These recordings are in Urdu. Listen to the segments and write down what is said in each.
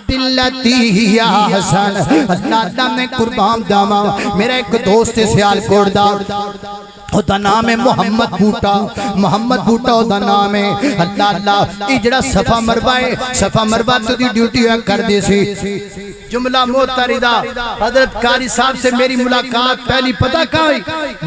باللتی ہی احسن۔ اللہ میں قربان داما، میرا ایک دوست سیالکوٹ دا، دا نام ہے محمد بوٹا، محمد بوٹا دا نام ہے۔ اللہ اجڑا صفا مربع ہے، صفا مربع تو دی ڈیوٹی ہوا کر دے سی۔ جملہ موتردہ حضرت قاری صاحب سے میری ملاقات پہلی پتہ کہاں ہوئی؟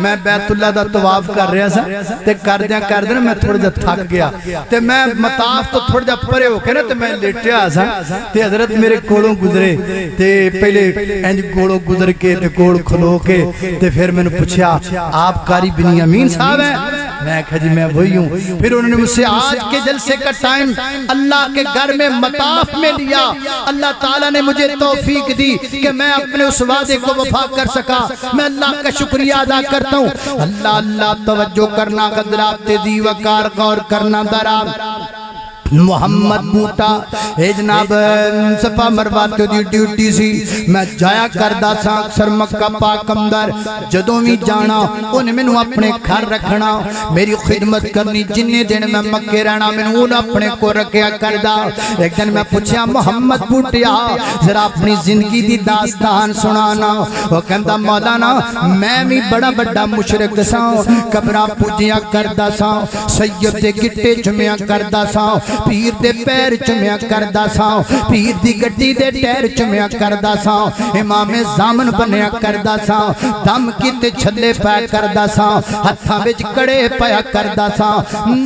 میں بیت اللہ دا طواف کر رہا سا تے کر دیا میں تھوڑا جا تھک گیا تے میں مطاف تو تھوڑا جا پرے ہو کے نا تے میں لیٹیا سا تے حضرت میرے کولوں گزرے تے پہلے انج کولوں گزر کے تے کول کھلو کے تے پھر میں نے پوچھا آپ قاری بنیامین صاحب ہیں؟ میں کہا جی میں وہی ہوں۔ پھر انہوں نے مجھ سے آج کے جلسے کا ٹائم اللہ کے گھر میں مطاف میں لیا، اللہ تعالیٰ نے مجھے توفیق دی کہ میں اپنے اس وعدے کو وفا کر سکا۔ میں اللہ کا شکریہ ادا کرتا ہوں۔ اللہ توجہ کرنا، قدرات تیزی وقار غور کرنا درام محمد بوٹا اے جناب صفا مروہ تو دی ڈیوٹی سی۔ میں جایا کردہ سا اکثر مکہ پاک اندر، جدوں بھی جانا انہیں میں اپنے گھر رکھنا، میری خدمت کرنی، جنہیں دن میں مکہ رہنا میں انہیں اپنے کو رکھیا کردہ۔ ایک دن میں پوچھا محمد بوٹیا ذرا اپنی زندگی دی داستان سنانا۔ وہ کہتا مولانا میں بھی بڑا بڑا مشرک سا، قبرہ پوجیاں کردہ سا، سید دے گٹے چمیا کردہ سا، پیر دے پیر چمیا کردہ سا، پیر دی گٹی دے ٹیر چمیا کردہ سا، امام زامن بنیا کردہ سا، دم کیتے چھلے پایا کردہ سا، ہتھاں وچ کڑے پایا کردہ سا۔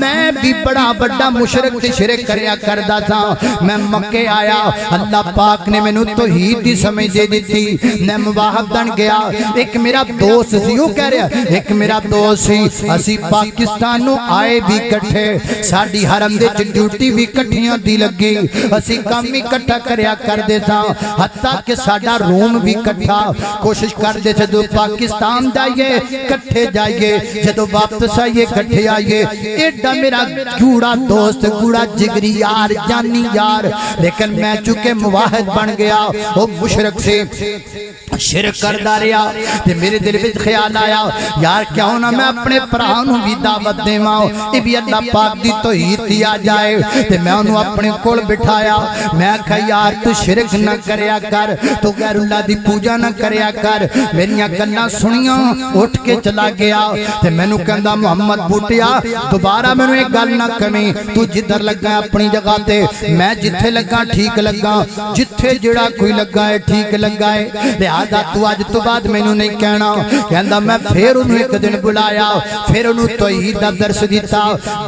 میں بھی بڑا بڑا مشرک تے شرک کریا کردہ سا۔ میں مکے آیا، اللہ پاک نے میں توحید دی سمجھ دے دیتی، میں مواہب بن گیا۔ ایک میرا دوست سی، وہ کہہ رہا ایک میرا دوست سی، اسی پاکستانوں آئے بھی کٹھے، ساڑی حرم دے ڈیوٹی بھی کٹھیاں دی لگی، اسی کام بھی کٹھا کریا کر دے تھا، حتیٰ کہ ساڑا روم بھی کٹھا کوشش کر دے تھے، جو پاکستان جائیے کٹھے جائیے، جدو واپس آئیے کٹھے آئیے۔ ایڈا میرا گوڑا دوست، گوڑا جگری یار، جانی یار، لیکن میں چونکہ مواحد بن گیا، وہ مشرک سے شرک کر داریا، تے میرے دل وچ خیال آیا یار کیوں نہ میں اپنے پرانوں بھی دعوت دے ماں، یہ بھی اللہ پاک دی توحید دیا جائے۔ تے میں انہوں اپنے کول بٹھایا، میں کہا یار تو شرک نہ کریا کر، تو غیر اللہ دی پوجا نہ کریا کر۔ میریاں گلاں سنیاں اٹھ کے چلا گیا، تے میں نو کہندا محمد بوٹیا دوبارہ میں نو ایک گل نہ کمی، تو جدھر لگا اپنی جگہ تے، میں جتھے لگا ٹھیک لگا، جتھے جڑا کوئی لگا ہے ٹھیک لگا ہے، لہذا تو آج تو بعد میں نو نہیں کہنا۔ کہندا میں پھر انہوں ایک دن بلایا، پھر انہوں توحید دا درس دیتا،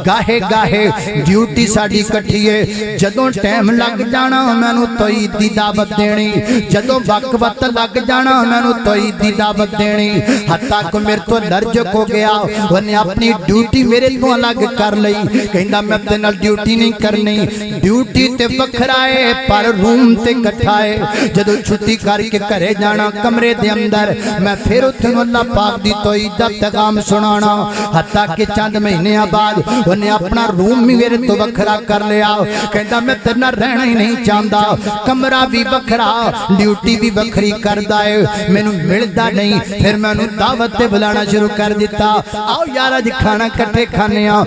گاہے گاہے ڈیوٹی ساڑی کٹھیے، جدوں ٹائم لگ جانا میں نو توحید دی دعوت دینی، جدوں وقت لگ جانا میں نو توحید دی دعوت دینی۔ حتیٰ کہ میرے تو لرجک ہو گیا، انہیں اپنی ڈیوٹی میرے تو الگ کر لئی، کہندا میں اپنے نال ڈیوٹی نہیں کرنی، ڈیوٹی تے بکھرائے پر روم تے کٹھائے، جدوں چھٹی کر کے کرے جانا کمرے دے اندر، میں پھر اتنو اللہ پاک دی توحید دا پیغام سنانا۔ حتیٰ کہ چند مہینے بعد انہیں اپنا روم بھی میرے تو بکھرا کر لیا، کہتا میں تیرنا رہنا ہی نہیں چاہتا، کمرہ بھی بکھرا، ڈیوٹی بھی بکھری کر دائے، میں نو ملتا نہیں۔ پھر میں نو دعوت تے بلانا شروع کر دیتا، آؤ یارا جی کھانا کٹھے کھانے آؤ،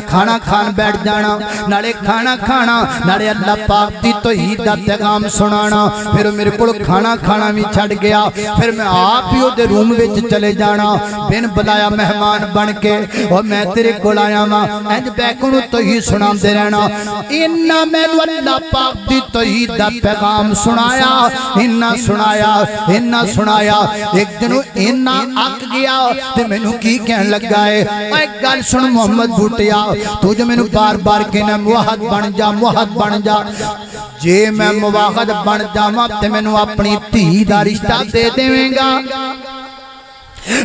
کھانا کھان بیٹھ جانا، نالے کھانا کھانا، نالے اللہ پاک دی توحید دا پیغام سنانا۔ پھر میرے کو کھانا کھانا بھی چھڑ گیا، پھر میں آپ ہی دے روم وچ چلے جانا، بن بلایا مہمان بن کے، اور میں تیرے کو لایا ماں اینج بیکونو توحید سنا دے رہنا۔ انہا میں نو اللہ پاک دی توحید دا پیغام سنایا، انہا سنایا، ایک دنوں انہا آک گیا، تے میں نو کی کہن لگا ہے، ایک گل سن محمد بھوٹیا، تو جو میں نو بار بار کہنا موحد بن جا، جے میں مواحد بن جاواں تے میں نو اپنی تھی دا رشتہ دے دیویں گا،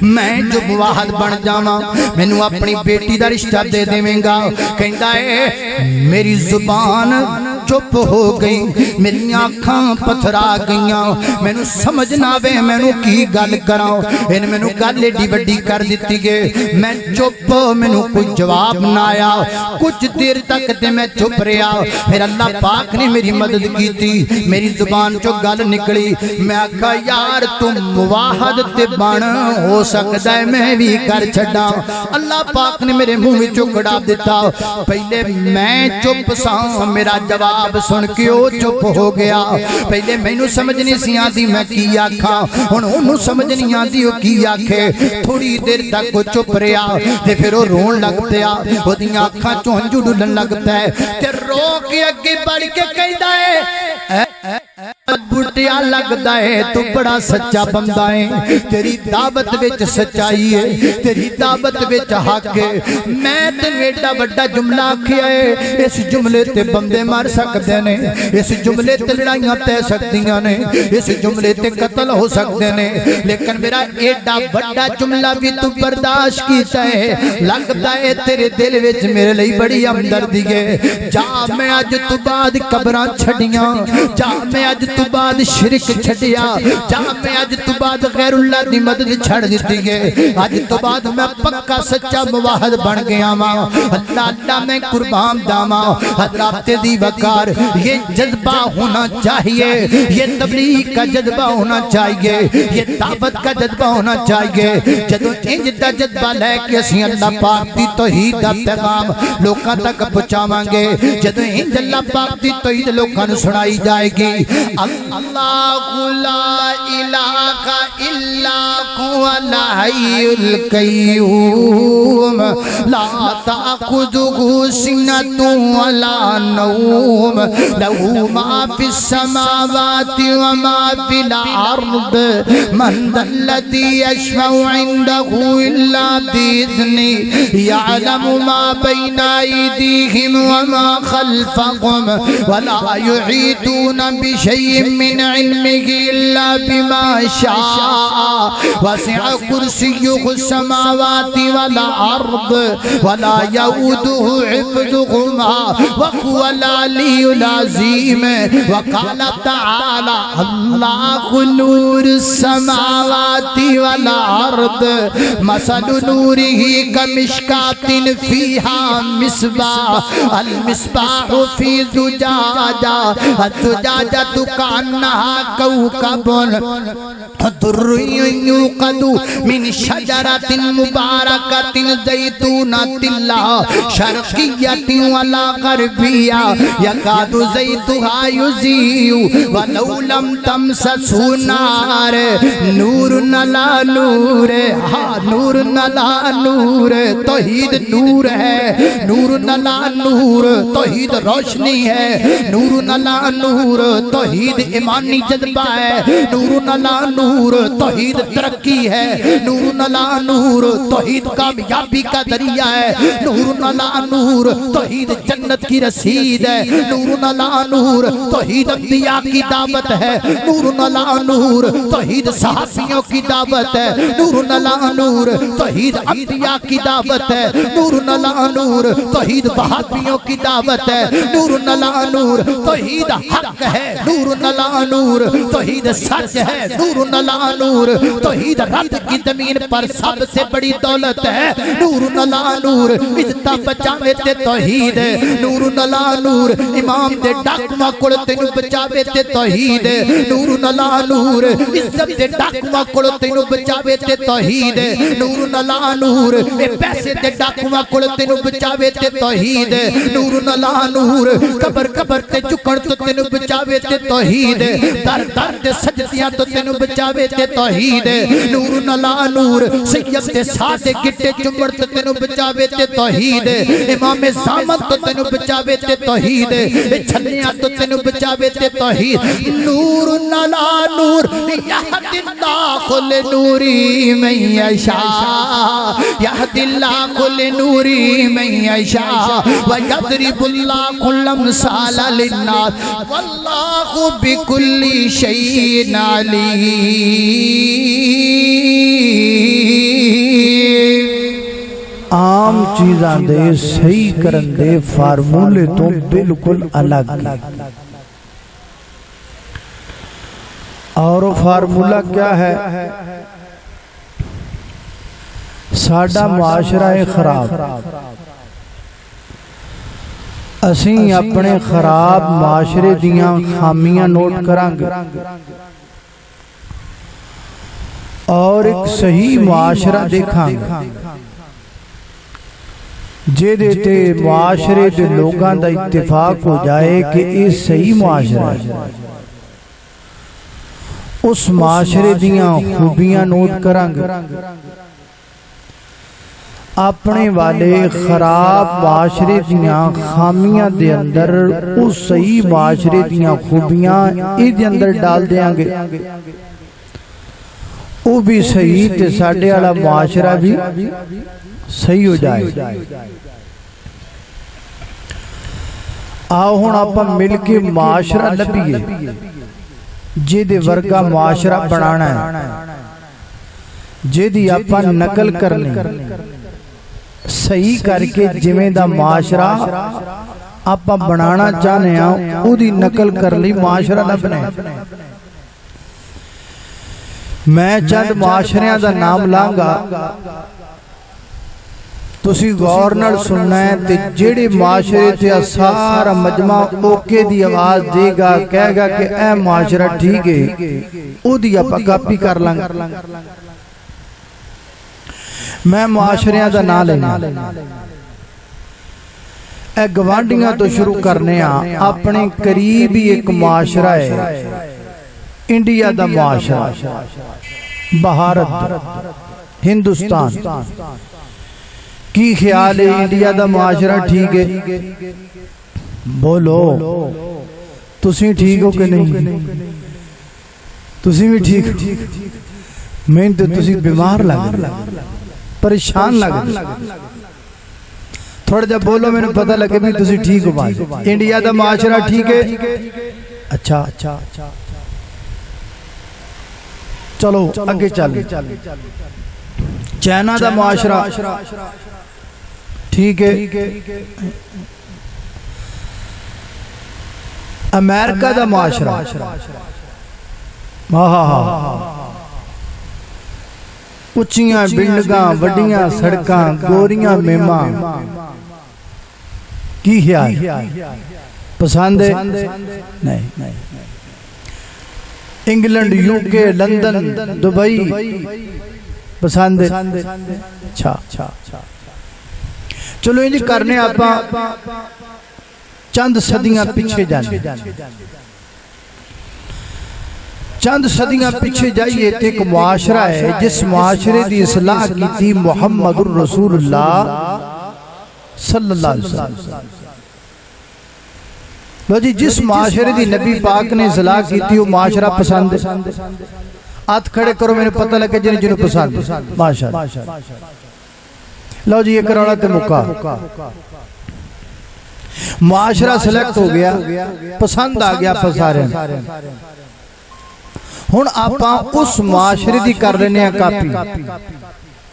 میں جو مواحد بن جاواں میں نو اپنی بیٹی دا رشتہ دے دیویں گا۔ کہندا ہے میری زبان چپ ہو گئی، میری آنکھاں پتھرا گئیاں، میں نو سمجھ نہ آوے میں نو کی گل کراں، ان میں نو گل ایڈی وڈی کر دیتی گئے، میں چپ، میں نو کوئی جواب نہ آیا، کچھ دیر تک تے میں چپ رہا، پھر اللہ پاک نے میری مدد کی تھی، میری زبان چو گل نکلی، میں کہا یار تم مواحد تے بن، ہو سکتا ہے میں بھی کر چھڑا۔ اللہ پاک نے میرے منہ میں چکڑا دیتا، پہلے میں چپ سا، میرا جواب جواب سن کے او چپ ہو گیا پہلے مینوں سمجھ نہیں سی آندی میں کی آکھاں ہن اونوں سمجھ نہیں آندی او کی آکھے تھوڑی دیر تک او چپ رہیا تے پھر او رون لگ پیا او دیاں اکھاں چوں ہنجو ڈلن لگ پے تے رو کے اگے بڑھ کے کہندا ہے بوٹیا لگدا ہے تو بڑا سچا بندہ ہے تیری دعوت وچ سچائی ہے تیری دعوت وچ حق ہے میں تینوں ایڈا بڑا جملہ آکھیا ہے اس جملے تے بندے مر سکدے نے اس جملے تے لڑائیاں تے سکدیاں نے اس جملے تے قتل ہو سکدے نے لیکن میرا ایڈا بڑا جملہ بھی تو برداشت کیتا ہے لگدا ہے تیرے دل وچ میرے لئی بڑی ہمدردی ہے جا میں اج تو بعد قبراں چھڈیاں جا میں اج تو بعد شرک چھڈیا جا میں اج تو بعد غیر اللہ دی مدد چھڑ دتی ہے اج تو بعد میں پکا سچا موحد بن گیا ماں اللہ اللہ میں قربان داما حضرات دی وقار یہ جذبہ ہونا چاہیے یہ تبلیغ کا جذبہ ہونا چاہیے یہ دعوت کا جذبہ ہونا چاہیے جدوں انج دا جذبہ لے کے اسی اللہ پاک دی توحید دا پیغام لوکاں تک پہنچاواں گے جدوں انج اللہ پاک دی توحید لوکاں نوں سنائی جائے گی اللہ لا الہ الا هو الحی القیوم لا تأخذه سنة ولا نوم له ما في السماوات وما في الأرض من ذا الذي يشفع عنده إلا بإذنه يعلم ما بين أيديهم وما خلفهم ولا يحيطون بشيء من علمه إلا بما شاء وسع كرسيه السماوات والأرض ولا يؤوده حفظهما وهو العلي العظيم وقال تعالى الله نور السماوات والأرض مثل نوره كمشكاة فيها مصباح المصباح في زجاجة الزجاجة كأنها كوكب دري يوقد من شجرة مباركة زيتونة لا شرقية ولا غربية يكاد زيتها يضيء ولو لم تمسسه نار نور لا نور نور لا نور توحید نور ہے نور لا نور توحید روشنی ہے نور لا نور توحید ایمانی جذبہ ہے نور لا نور توحید ترقی ہے نور لا نور توحید کامیابی کا ذریعہ ہے نور لا نور توحید جنت کی رسید ہے نور لا نور توحید انبیاء کی دعوت ہے نور لا نور توحید صحابیوں کی دعوت ہے نور لا نور توحید انبیاء کی دعوت ہے نور لا نور توحید وہابیوں کی دعوت ہے نور لا نور توحید حق ہے نور لا نور توحید سچ ہے نور لا نور توحید رب کی زمین پر سب سے بڑی دولت ہے نور لا نور عزت بچاوے تے توحید نور لا نور امام دے ڈاکواں کول تینوں بچاوے تے توحید نور لا نور عزت دے ڈاکواں کول تینوں بچاوے تے توحید نور لا نور اے پیسے دے ڈاکواں کول تینوں بچاوے تے توحید نور لا نور قبر قبر تے جھکن تو تینوں بچاوے تے توحید در در تے سجدیاں تو تینوں بچاوے تے توحید نور لا نور سید تے سادے گٹے چمڑ تو تینوں بچاوے تے توحید امام زامن تو تینوں بچاوے تے توحید چھلیاں تو تینوں بچاوے تے توحید نور لا نور یہد اللہ لنوری من یشاء یہد اللہ لنوری من یشاء ویضرب اللہ الامثال للناس واللہ بکل شیء علیم عام چیزاں دے صحیح کرن دے فارمولے تو بالکل الگ اور فارمولہ کیا ہے ساڈا معاشرہ خراب اسیں اپنے خراب معاشرے دیاں خامیاں نوٹ کرانگے اور ایک صحیح معاشرہ دیکھانگے جہدے تے معاشرے دے لوگاں دا اتفاق ہو جائے کہ یہ صحیح معاشرہ ہے، اس معاشرے دیاں خوبیاں نوٹ کریں گے۔ اپنے والے خراب معاشرے دیاں خامیاں دے اندر اس صحیح معاشرے دیاں خوبیاں دے اندر ڈال دیاں گے، وہ بھی صحیح تے ساڈے والا معاشرہ بھی صحیح ہو جائے۔ آؤ ہن آپا مل کے معاشرہ لبھیے جہدے ورگا معاشرہ بنانا ہے، جہدی آپا نقل کرنی صحیح کر کے جویں دا معاشرہ آپا بنانا چاہنے ہیں او دی نقل کر لی معاشرہ لبنے۔ میں چند معاشریاں دا نام لانگا، تسی غور نال سننا ہے تے جیڑے معاشرے تے سارا مجمع اوکے دی آواز دے گا، کہے گا کہ اے معاشرہ ٹھیک ہے، او دی آپا کاپی کر لانگا۔ میں معاشریاں دا نام لینا، اے گوانڈیاں تو شروع کرنے ہیں۔ اپنے قریب ہی ایک معاشرہ ہے انڈیا دا معاشرہ، بھارت ہندوستان۔ کی خیال ہے انڈیا دا معاشرہ ٹھیک ہے؟ بولو تسی ٹھیک ہو کہ نہیں؟ تسی بھی ٹھیک ہو؟ میں تو تسی بیمار لگ پریشان لگ تھوڑا جب بولو میں نے پتہ لگے بھی تسی ٹھیک ہو بات۔ انڈیا دا معاشرہ ٹھیک ہے؟ اچھا چلو اگے چل۔ چائنا دا معاشرہ ٹھیک ہے؟ امریکہ دا معاشرہ اچھیاں بلڈنگاں، وڈیاں سڑکاں، گوریاں میماں، کی خیال پسند ہے؟ نہیں۔ انگلینڈ، یوکے، لندن، دبئی پسند ہے؟ اچھا چلو انجی کرنے آپا چند صدیاں پیچھے جانے، چند صدیاں پیچھے جائیے تے ایک معاشرہ ہے جس معاشرے دی اصلاح کی تھی محمد الرسول اللہ صلی اللہ علیہ وسلم۔ لو جی جس معاشرے دی نبی پاک نے اصلاح کی تھی وہ معاشرہ پسند ہے؟ ہاتھ کھڑے کرو میں نے پتہ لگے جنہوں پسند ہے ماشاءاللہ۔ لو جی یہ کروڑا تے مکہ معاشرہ سلیکٹ ہو گیا، پسند آ گیا پسارے۔ ہن آپاں اس معاشرے دی کر لینے ہیں کاپی،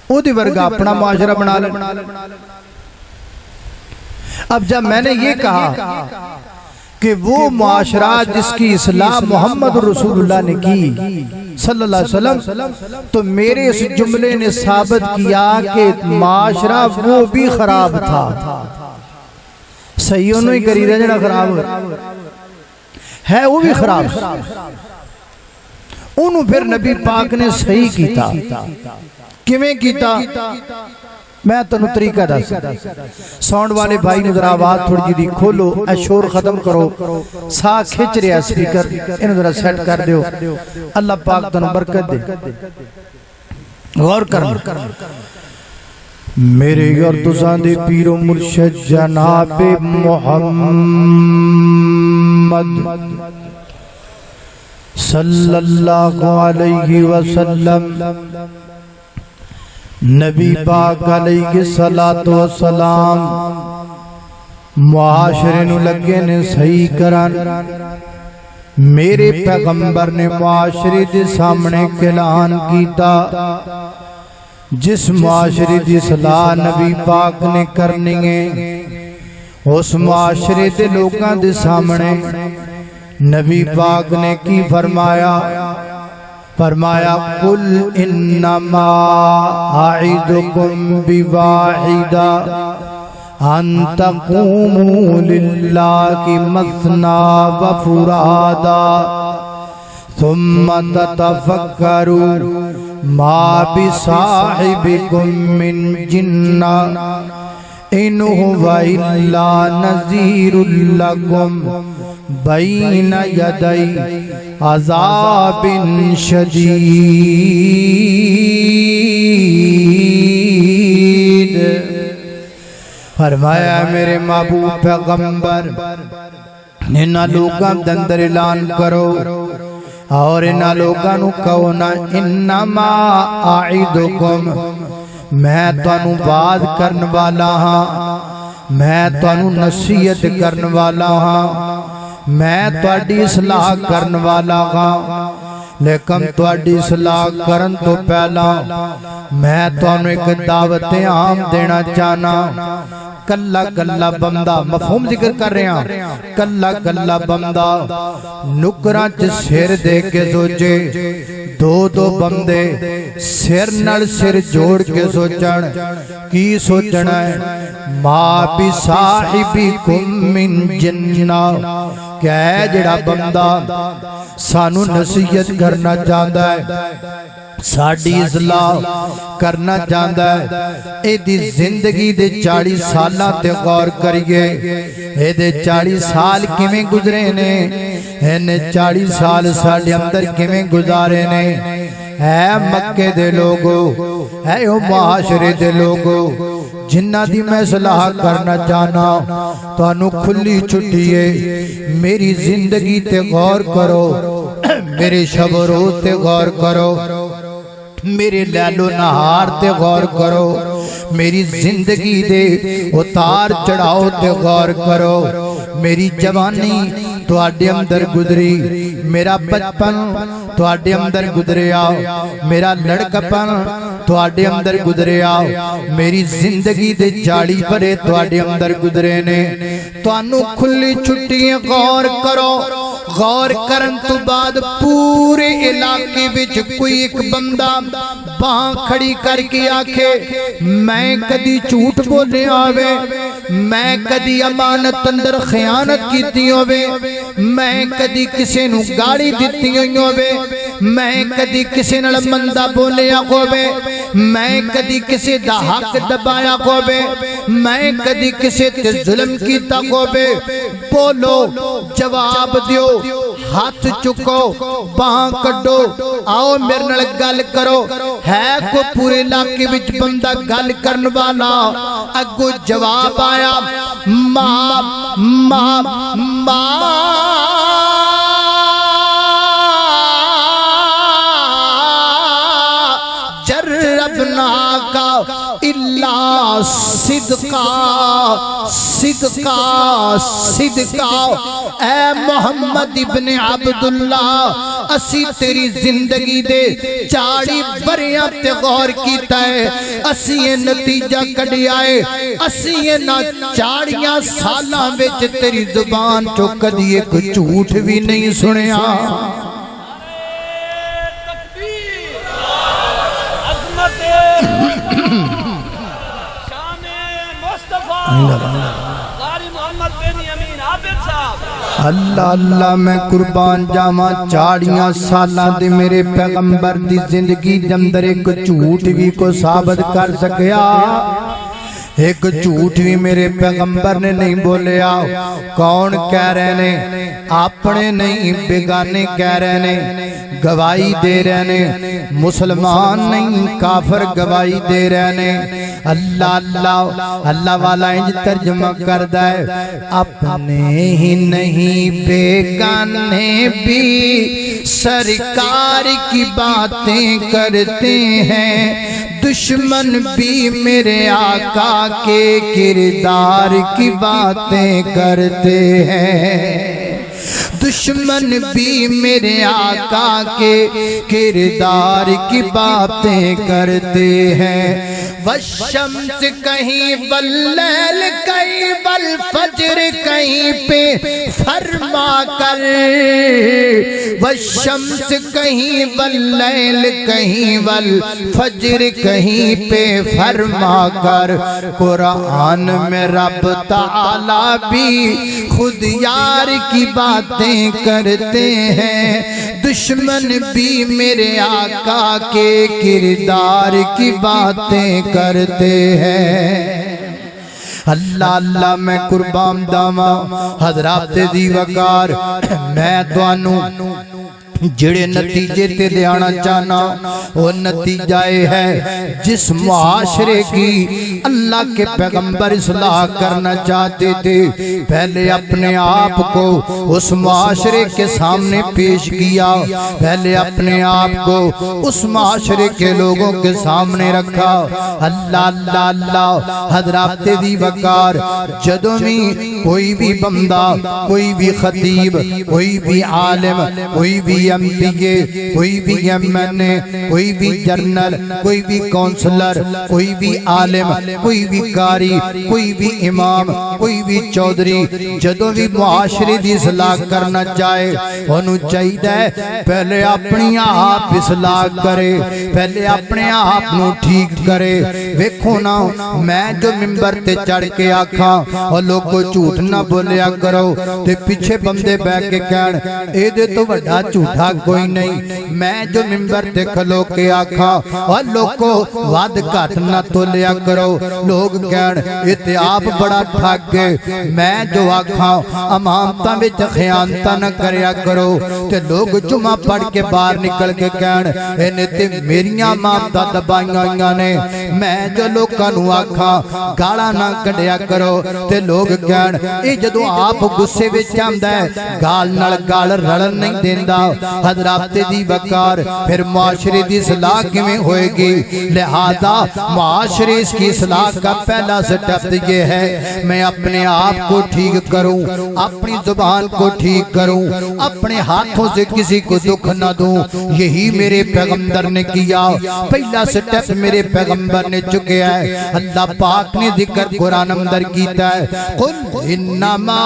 او دی ورگا اپنا معاشرہ بنا لیں۔ اب جب میں نے یہ کہا کہ وہ معاشرہ جس کی اصلاح محمد رسول اللہ نے کی صلی اللہ علیہ وسلم، تو میرے اس جملے نے ثابت کیا کہ معاشرہ وہ بھی خراب تھا۔ صحیح انہوں ہی کری رہے جنہ خراب ہے، وہ بھی خراب انہوں پھر نبی پاک نے صحیح کیتا۔ کیویں کیتا؟ میں تنوں طریقہ دا ساؤنڈ والے بھائی نے ذرا آواز تھوڑی جی دی کھولو، اے شور ختم کرو، سا کھچ رہا سپیکر، انہوں ذرا سیٹ کر دیو۔ اللہ پاک تنوں برکت دے۔ غور کرنا میرے اور تساں دے پیر و مرشد جناب محمد صلی اللہ علیہ وسلم، نبی پاک علیہ السلام معاشرے نو لگے نے صحیح کران۔ میرے پیغمبر نے معاشرے دے سامنے اعلان کیتا، جس معاشرے دی صلاح نبی پاک نے کرنی ہے اس معاشرے دے لوگاں دے سامنے نبی پاک نے کی فرمایا؟ فرمایا قل انما اعظکم بواحدہ ان تقوموا للہ مثنی وفرادا ثم تتفکروا ما بصاحبکم من جنہ إن هو إلا نذير لكم بين يدي عذاب شدید۔ فرمایا میرے محبوب پیغمبر انہاں لوگاں دے اندر اعلان کرو اور انہاں لوگاں نو کہو نا انما اعدکم، میں تانوں وعد کرن والا ہاں، میں تانوں نصیحت کرن والا ہاں، میں تہاڈی اصلاح کرن والا ہاں، لیکن تہاڈی اصلاح کرن تو پہلا میں تانوں ایک دعوت عام دینا چاہنا۔ کلا کلا بندہ، مفہوم ذکر کر رہے ہیں، کلا کلا بندہ نکراں چ سر دے کے سوچے، دو دو بندے سر نال سر جوڑ کے سوچن، کی سوچنا ہے؟ ما بصاحبکم من جنہ، کہ ہے جڑا بندہ سانو نصیحت کرنا چاہتا ہے، ساڑی اصلاح کرنا چاہتا ہے، اے دی زندگی دے 40 سالاں تے غور کریے، اے دے 40 سال کیویں گزرے نے، اینے 40 سال ساڑے اندر کیویں گزارے نے۔ اے مکے دے لوگو، اے او معاشرے دے لوگو، جنہ دی میں اصلاح کرنا چاہنا، تو انو کھلی چھٹیے، میری زندگی تے غور کرو، میرے شب و روز تے غور کرو، میرے لیل و نہار تے غور کرو، میری زندگی دے اتار چڑھاؤ تے غور کرو، میری جوانی تواڈے اندر گزری، میرا بچپن تواڈے اندر گزریا، میرا لڑکپن تواڈے اندر گزریا، میری زندگی دے 40 برے تواڈے اندر گزرے نے۔ تانوں کھلی چھٹیاں غور کرو، غور کرن تو بعد پورے علاقے وچ کوئی ایک بندہ باں کھڑی کر کے آکھے میں کدی جھوٹ بولے آوے، میں کدی امانت اندر خیانت کیتی ہووے، میں کدی کسے نو گاڑی دتی ہوئی ہووے، میں کدی کسے نال مندا بولیا ہووے، میں کدی کسے دا حق دبایا ہووے، میں کدی کسے تے ظلم کیتا ہووے، بولو، جواب دیو، ہاتھ چکو، باں کڈو، آؤ میرے نال گل کرو۔ ہے کو پورے علاقے وچ بندہ گل کرن والا، اگو جواب آیا ماں ماں ماں جربنا کا الا صدقہ صدقہ صدقہ۔ اے محمد ابن عبداللہ، اسی تیری زندگی دے 40 بریاں تے غور کیتا ہے، اسی یہ نتیجہ کڈی آئے، اسی یہ نہ 40 سالاں وچ تیری زبان چو کدی ایک جھوٹ بھی نہیں سنیا۔ اللہ اللہ میں قربان جاواں، 40 سالاں دے میرے پیغمبر دی زندگی دے اندر ایک جھوٹ بھی کو ثابت کر سکیا، ایک جھوٹ بھی میرے پیغمبر نے نہیں بولیا۔ کون کہہ رہے نے؟ اپنے نہیں بیگانے کہہ رہے نے، گواہی دے رہے نے، مسلمان نہیں کافر گواہی دے رہے نے۔ اللہ اللہ اللہ والا انج ترجمہ کردہ ہے، اپنے ہی نہیں بیگانے بھی سرکار کی باتیں کرتے ہیں، دشمن بھی میرے آقا کے کردار کی باتیں کرتے ہیں، دشمن بھی میرے آقا کے کردار کی باتیں کرتے ہیں۔ والشمس کہیں واللیل کہیں والفجر کہیں پہ فرما کر، والشمس کہیں واللیل کہیں والفجر کہیں پہ فرما کر، قرآن میں رب تعالیٰ بھی خود یار کی باتیں کرتے ہیں، دشمن بھی میرے آقا کے کردار کی باتیں کرتے ہیں۔ اللہ اللہ میں قربان داواں حضرات دی وقار میں توانوں جڑے نتیجے تے لے آنا چاہنا وہ نتیجہ ہے جس معاشرے کی اللہ کے پیغمبر اصلاح کرنا چاہتے تھے پہلے اپنے آپ کو اس معاشرے کے سامنے پیش کیا پہلے اپنے آپ کو اس معاشرے کے لوگوں کے سامنے رکھا اللہ اللہ اللہ حضرات دی وقار جدوں بھی کوئی بھی بندہ کوئی بھی خطیب کوئی بھی عالم کوئی بھی MPA کوئی بھی MNA کوئی بھی جرنل کوئی بھی کونسلر کوئی بھی عالم کوئی بھی قاری کوئی بھی امام کوئی بھی چودھری جدوں بھی معاشرے دی اصلاح کرنا چاہے انہوں چاہیے پہلے اپنی آپ اصلاح کرے پہلے اپنے آپ نو ٹھیک کرے ویکھو نا میں جو ممبر تے چڑھ کے آکھاں اور لوگ کو جھوٹ نہ بولیا کرو تے پیچھے بندے بیٹھ کے کہن اے دے تو بڑا جھوٹا کوئی نہیں میں جو ممبر تے کھلو کے آکھاں اور لوگ کو وعد گھٹ نہ تو لیا کرو لوگ کہن یہ تے آپ بڑا ٹھگ گئے میں جو آکھاں امامتاں وچ خیانتاں نہ کریا کرو تے لوگ جمعہ پڑھ کے باہر نکل کے کہن اینے تے میریاں امامتاں دبائیاں ہوئیاں نے میں جو لوکاں نو آکھاں گالاں نہ کڈیا کرو تے لوگ کہن اے جدوں آپ غصے وچ آندا ہے گال نال گال رلن نہیں دیندا حضرات دی وقار پھر معاشرے دی اصلاح کیویں ہوئے گی لہذا معاشرے اس کی اصلاح کا پہلا سٹیپ یہ ہے میں اپنے آپ کو ٹھیک کروں اپنی زبان کو ٹھیک کروں اپنے ہاتھوں سے کسی کو دکھ نہ دوں یہی میرے پیغمبر نے کیا پہلا سٹیپ میرے پیغمبر نے چکے ہے اللہ پاک نے ذکر قرآن اندر کیتا ہے قل انما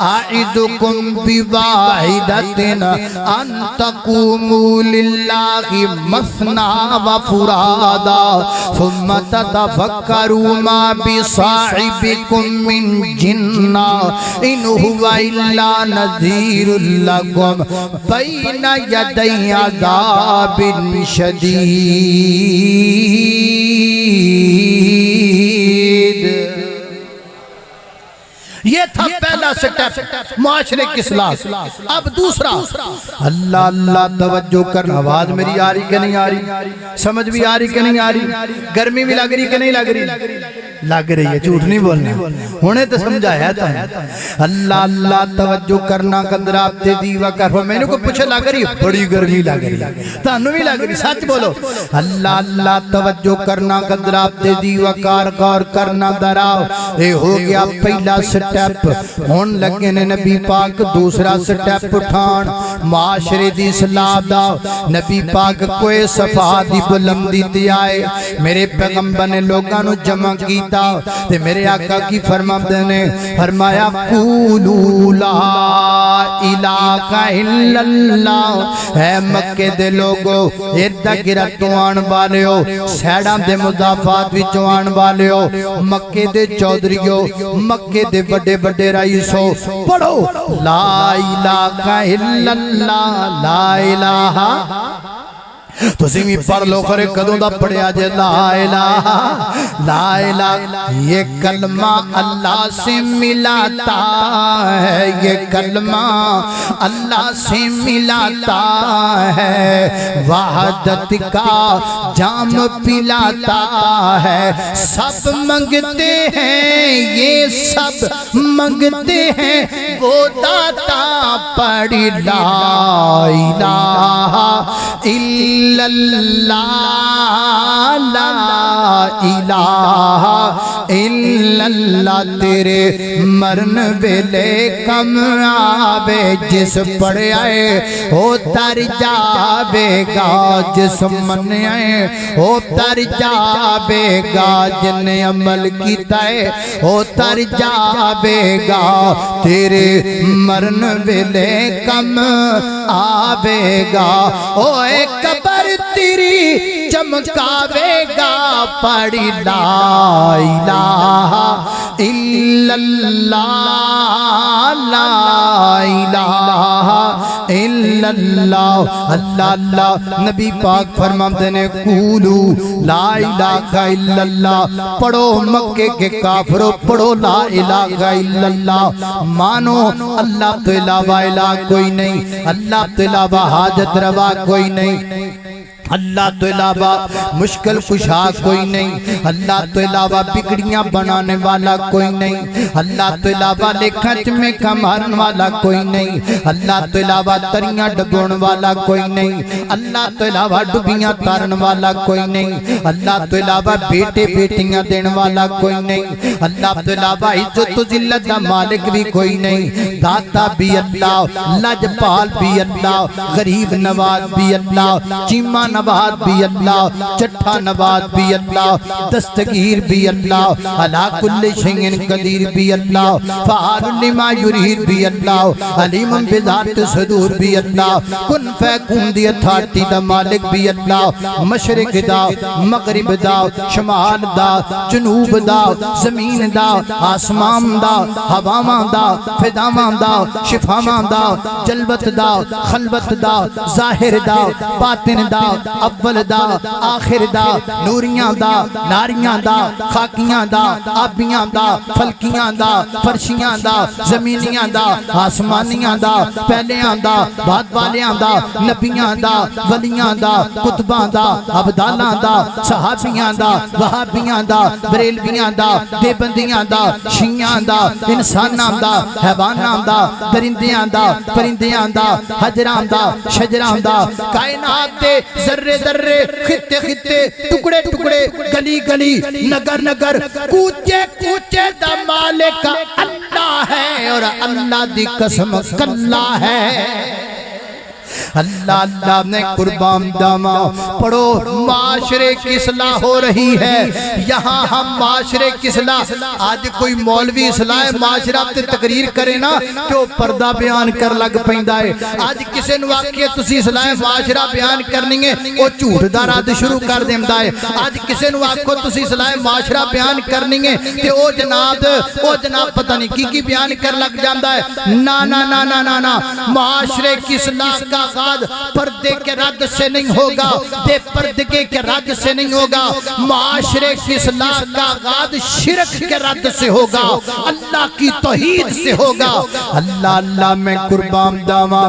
اعدکم بواحدتن ان تقوموا للہ مثنا وفرادا ثم تتفکروا ما بصاحبکم من جنہ ان هو الا نذیر لکم بین یدی عذاب شدید یہ تھا پہلا سٹیپ معاشرے کی اصلاح اب دوسرا اللہ اللہ توجہ کرنا آواز میری آ رہی کہ نہیں آ رہی سمجھ بھی آ رہی کہ نہیں آ رہی گرمی بھی لگ رہی کہ نہیں لگ رہی لگ رہی ہے جھوٹ نہیں بولنا ہونے تو سمجھایا تھا اللہ اللہ توجہ کرنا قدر آپ تے دیوا کر میں نے کو پوچھے لگ رہی بڑی گرمی لگ رہی تانوں بھی لگ رہی سچ بولو اللہ اللہ توجہ کرنا قدر آپ تے دیوا کار غور کرنا دراؤ اے ہو گیا پہلا سٹیپ ہون لگے نے نبی پاک دوسرا سٹیپ اٹھان معاشرے دی اصلاح دا نبی پاک کوئی صفحہ دی بلندی تے آئے میرے پیغمبر نے لوگاں نو جمع کیتا تے میرے آقا کی فرماتے نے فرمایا قولوا لا الہ الا اللہ اے مکے دے لوگو اردا گرد آن والے ہو سیڑاں دے مضافات وچوں آن والے ہو مکے دے چودھریو مکے دے بڑے بڑے رئیسو پڑھو لا الہ الا اللہ لا الہ تو سیمی پڑھ لو کرے قدوں دا پڑھیا جے لا الہ یہ کلمہ اللہ سے ملاتا ہے یہ کلمہ اللہ سے ملاتا ہے وحدت کا جام پلاتا ہے سب منگتے ہیں یہ سب منگتے ہیں وہ داتا پڑھ لا الہ الا اللہ لا الہ الا اللہ تیرے مرن ویلے کم آبے جس پڑھ آئے وہ تر جاوے گا جس من آئے وہ تر جاوے گا جن عمل کیتا ہے وہ تر جاوے گا تیرے مرن ویلے کم آبے گا اوے قبر تیری چمکاوے گا پڑھی لا الہ الا اللہ لا الہ الا اللہ اللہ اللہ نبی پاک فرماتے ہیں قولو لا الہ الا اللہ پڑھو مکے کے کافروں پڑھو لا الہ الا اللہ مانو اللہ تو علاوہ الہ کوئی نہیں اللہ تو علاوہ حاجت روا کوئی نہیں اللہ تو علاوہ مشکل کشا کوئی نہیں اللہ تو علاوہ بگڑیاں بنانے والا کوئی نہیں اللہ تو علاوہ لکھا چمے کا مارن والا کوئی نہیں اللہ تو علاوہ تریاں ڈبون والا کوئی نہیں اللہ تو علاوہ ڈبیاں تارن والا کوئی نہیں اللہ تو علاوہ بیٹے بیٹیاں دین والا کوئی نہیں اللہ تو علاوہ عزت و ذلت دا مالک بھی کوئی نہیں داتا بھی اللہ لجپال بھی اللہ غریب نواز بھی اللہ چیمہ نواز بھی اللہ چٹھا نواز بھی اللہ دستگیر بھی اللہ علا کل شیء قدیر بھی اللہ فعال لما یرید بھی اللہ علیم بذات صدور بھی اللہ کن فیکون دی اتھارٹی دا مالک بھی اللہ مشرق دا مغرب دا شمال دا جنوب دا زمین دا آسمان دا ہوامان دا فدامان دا شفامان دا جلوت دا خلوت دا ظاہر دا باطن دا اول دا آخر دا نوریاں دا ناریاں دا خاکیاں دا آبیاں دا فلکیاں دا فرشیاں دا زمینیاں دا آسمانیاں دا پہلیاں دا بعد والیاں دا نبیاں دا ولیاں دا کتباں دا عبدالاں دا صحابیاں دا وہابیاں دا بریلویاں دا دیبندیاں دا شیعاں دا انساناں دا حیواناں دا درندیاں دا پرندیاں دا حجراں دا شجراں دا کائنات دے ذرے ذرے خطے خطے ٹکڑے ٹکڑے گلی گلی نگر نگر کوچے کوچے دا مالک اللہ ہے اور اللہ دی قسم کلا ہے اللہ اللہ نے قربان داما پڑھو معاشرے کی اصلاح ہو رہی ہے یہاں ہم معاشرے کی اصلاح آج کوئی مولوی اصلاح معاشرہ تے تقریر کرے نا کہ وہ پردہ بیان کر لگ پہندہ ہے آج کسے نواقعی تسی اصلاح معاشرہ بیان کرنی ہے وہ جھوٹ دا راد شروع کر دیمدہ ہے آج کسے نواقعی تسی اصلاح معاشرہ بیان کرنی ہے کہ وہ جناب پتہ نہیں کی بیان کر لگ جاندہ ہے نا نا نا نا نا نا معاشرے کی اصلاح کا آغاز پردے کے رد سے نہیں ہوگا بے پردگی کے رد سے نہیں ہوگا معاشرے کی اصلاح کا آغاز شرک کے رد سے ہوگا اللہ کی توحید سے ہوگا اللہ اللہ میں قربان داما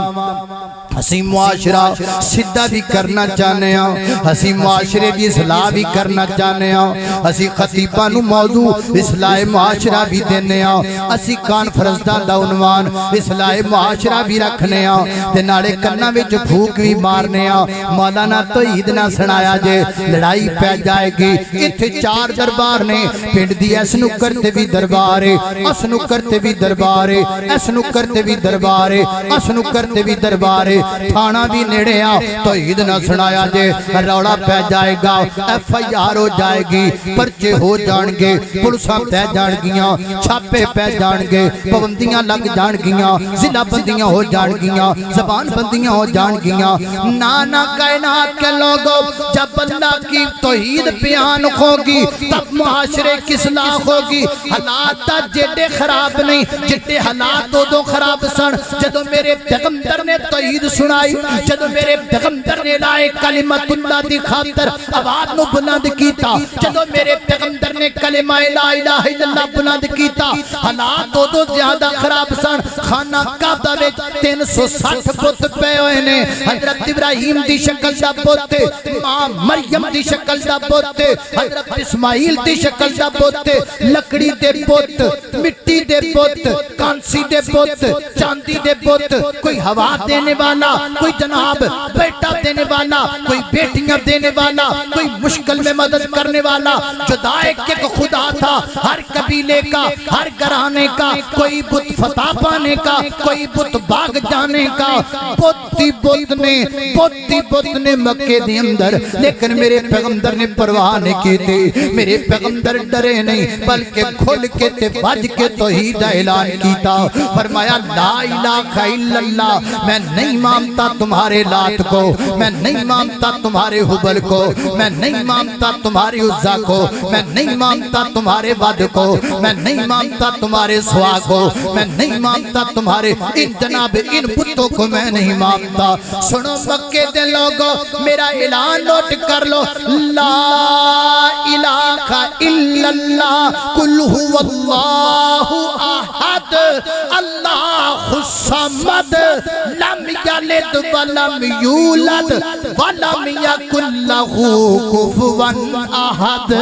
ہسی معاشرہ سدھا بھی کرنا چاہنے ہیں ہسی معاشرے دی اصلاح بھی کرنا چاہنے ہیں ہسی خطیبہ نو موضوع اصلاح معاشرہ بھی دینے ہیں ہسی کانفرنس دا عنوان اصلاح معاشرہ بھی رکھنے ہیں تے ناڑے کرنا وچ بھوک بھی مارنے ہیں مولانا توحید نہ سنایا جے لڑائی پہ جائے گی اتھے 4 دربار نے پنڈ دی ایس نو کرتے بھی دربارے اس نو کرتے بھی دربارے ایس نو کرتے بھی دربارے اس نو کرتے بھی دربارے تھانہ بھی نیڑے آ توحید نہ سنایا جے روڑا پہ جائے گا ایف آئی آر ہو جائے گی پرچے ہو جان گے پلساں پہ جان گیاں چھاپے پہ جان گے پابندیاں لگ جان گیاں ضلع بندیاں ہو جان گیاں زبان بندیاں ہو جان گیاں نانا کائنات کے لوگوں جب اللہ کی توحید بیان ہوگی تب معاشرے کی اصلاح ہوگی حالات جڑے خراب نہیں جڑے حالات دو خراب سن جدو میرے پیغمبر نے توحید سنائی جدو میرے پیغمبر نے لائے کلمت اللہ دی خاطر آواز نو بلند کیتا جدو میرے پیغمبر نے کلمہ لا الہ الا اللہ بلند کیتا حالات دو زیادہ خراب سن خانہ کعبہ وچ 360 بت پے ہوئے نے حضرت ابراہیم دی شکل دا بت ماں مریم دی شکل دا بت حضرت اسماعیل دی شکل دا بت لکڑی دے بت مٹی دے بت کانسی دے بت چاندی دے بت کوئی ہوا دینے والا کوئی جناب بیٹا دینے والا کوئی بیٹیاں دینے والا کوئی مشکل میں مدد کرنے والا جدا ایک خدا تھا ہر قبیلے کا ہر گھرانے کا کوئی بت فتح پانے کا کوئی بت باغ جانے کا بتی بت نے مکے دے اندر لیکن میرے پیغمبر نے پرواہ نہیں کی تھی میرے پیغمبر ڈرے نہیں بلکہ کھل کے تے بج کے توحید دا اعلان کیتا فرمایا لا الہ الا اللہ میں نہیں مانتا تمہارے لات کو میں نہیں مانتا تمہارے حبل کو میں نہیں مانتا تمہاری عزا کو میں نہیں مانتا تمہارے ود کو میں نہیں مانتا تمہارے سوا کو میں نہیں مانتا تمہارے ان جناب ان بتوں کو میں نہیں مانتا سنو مکے دے لوگو میرا اعلان نوٹ کر لو لا الہ الا اللہ قل هو اللہ احد اللہ الصمد لم یلد ولم یولد ولم یکن لہ کفوا احد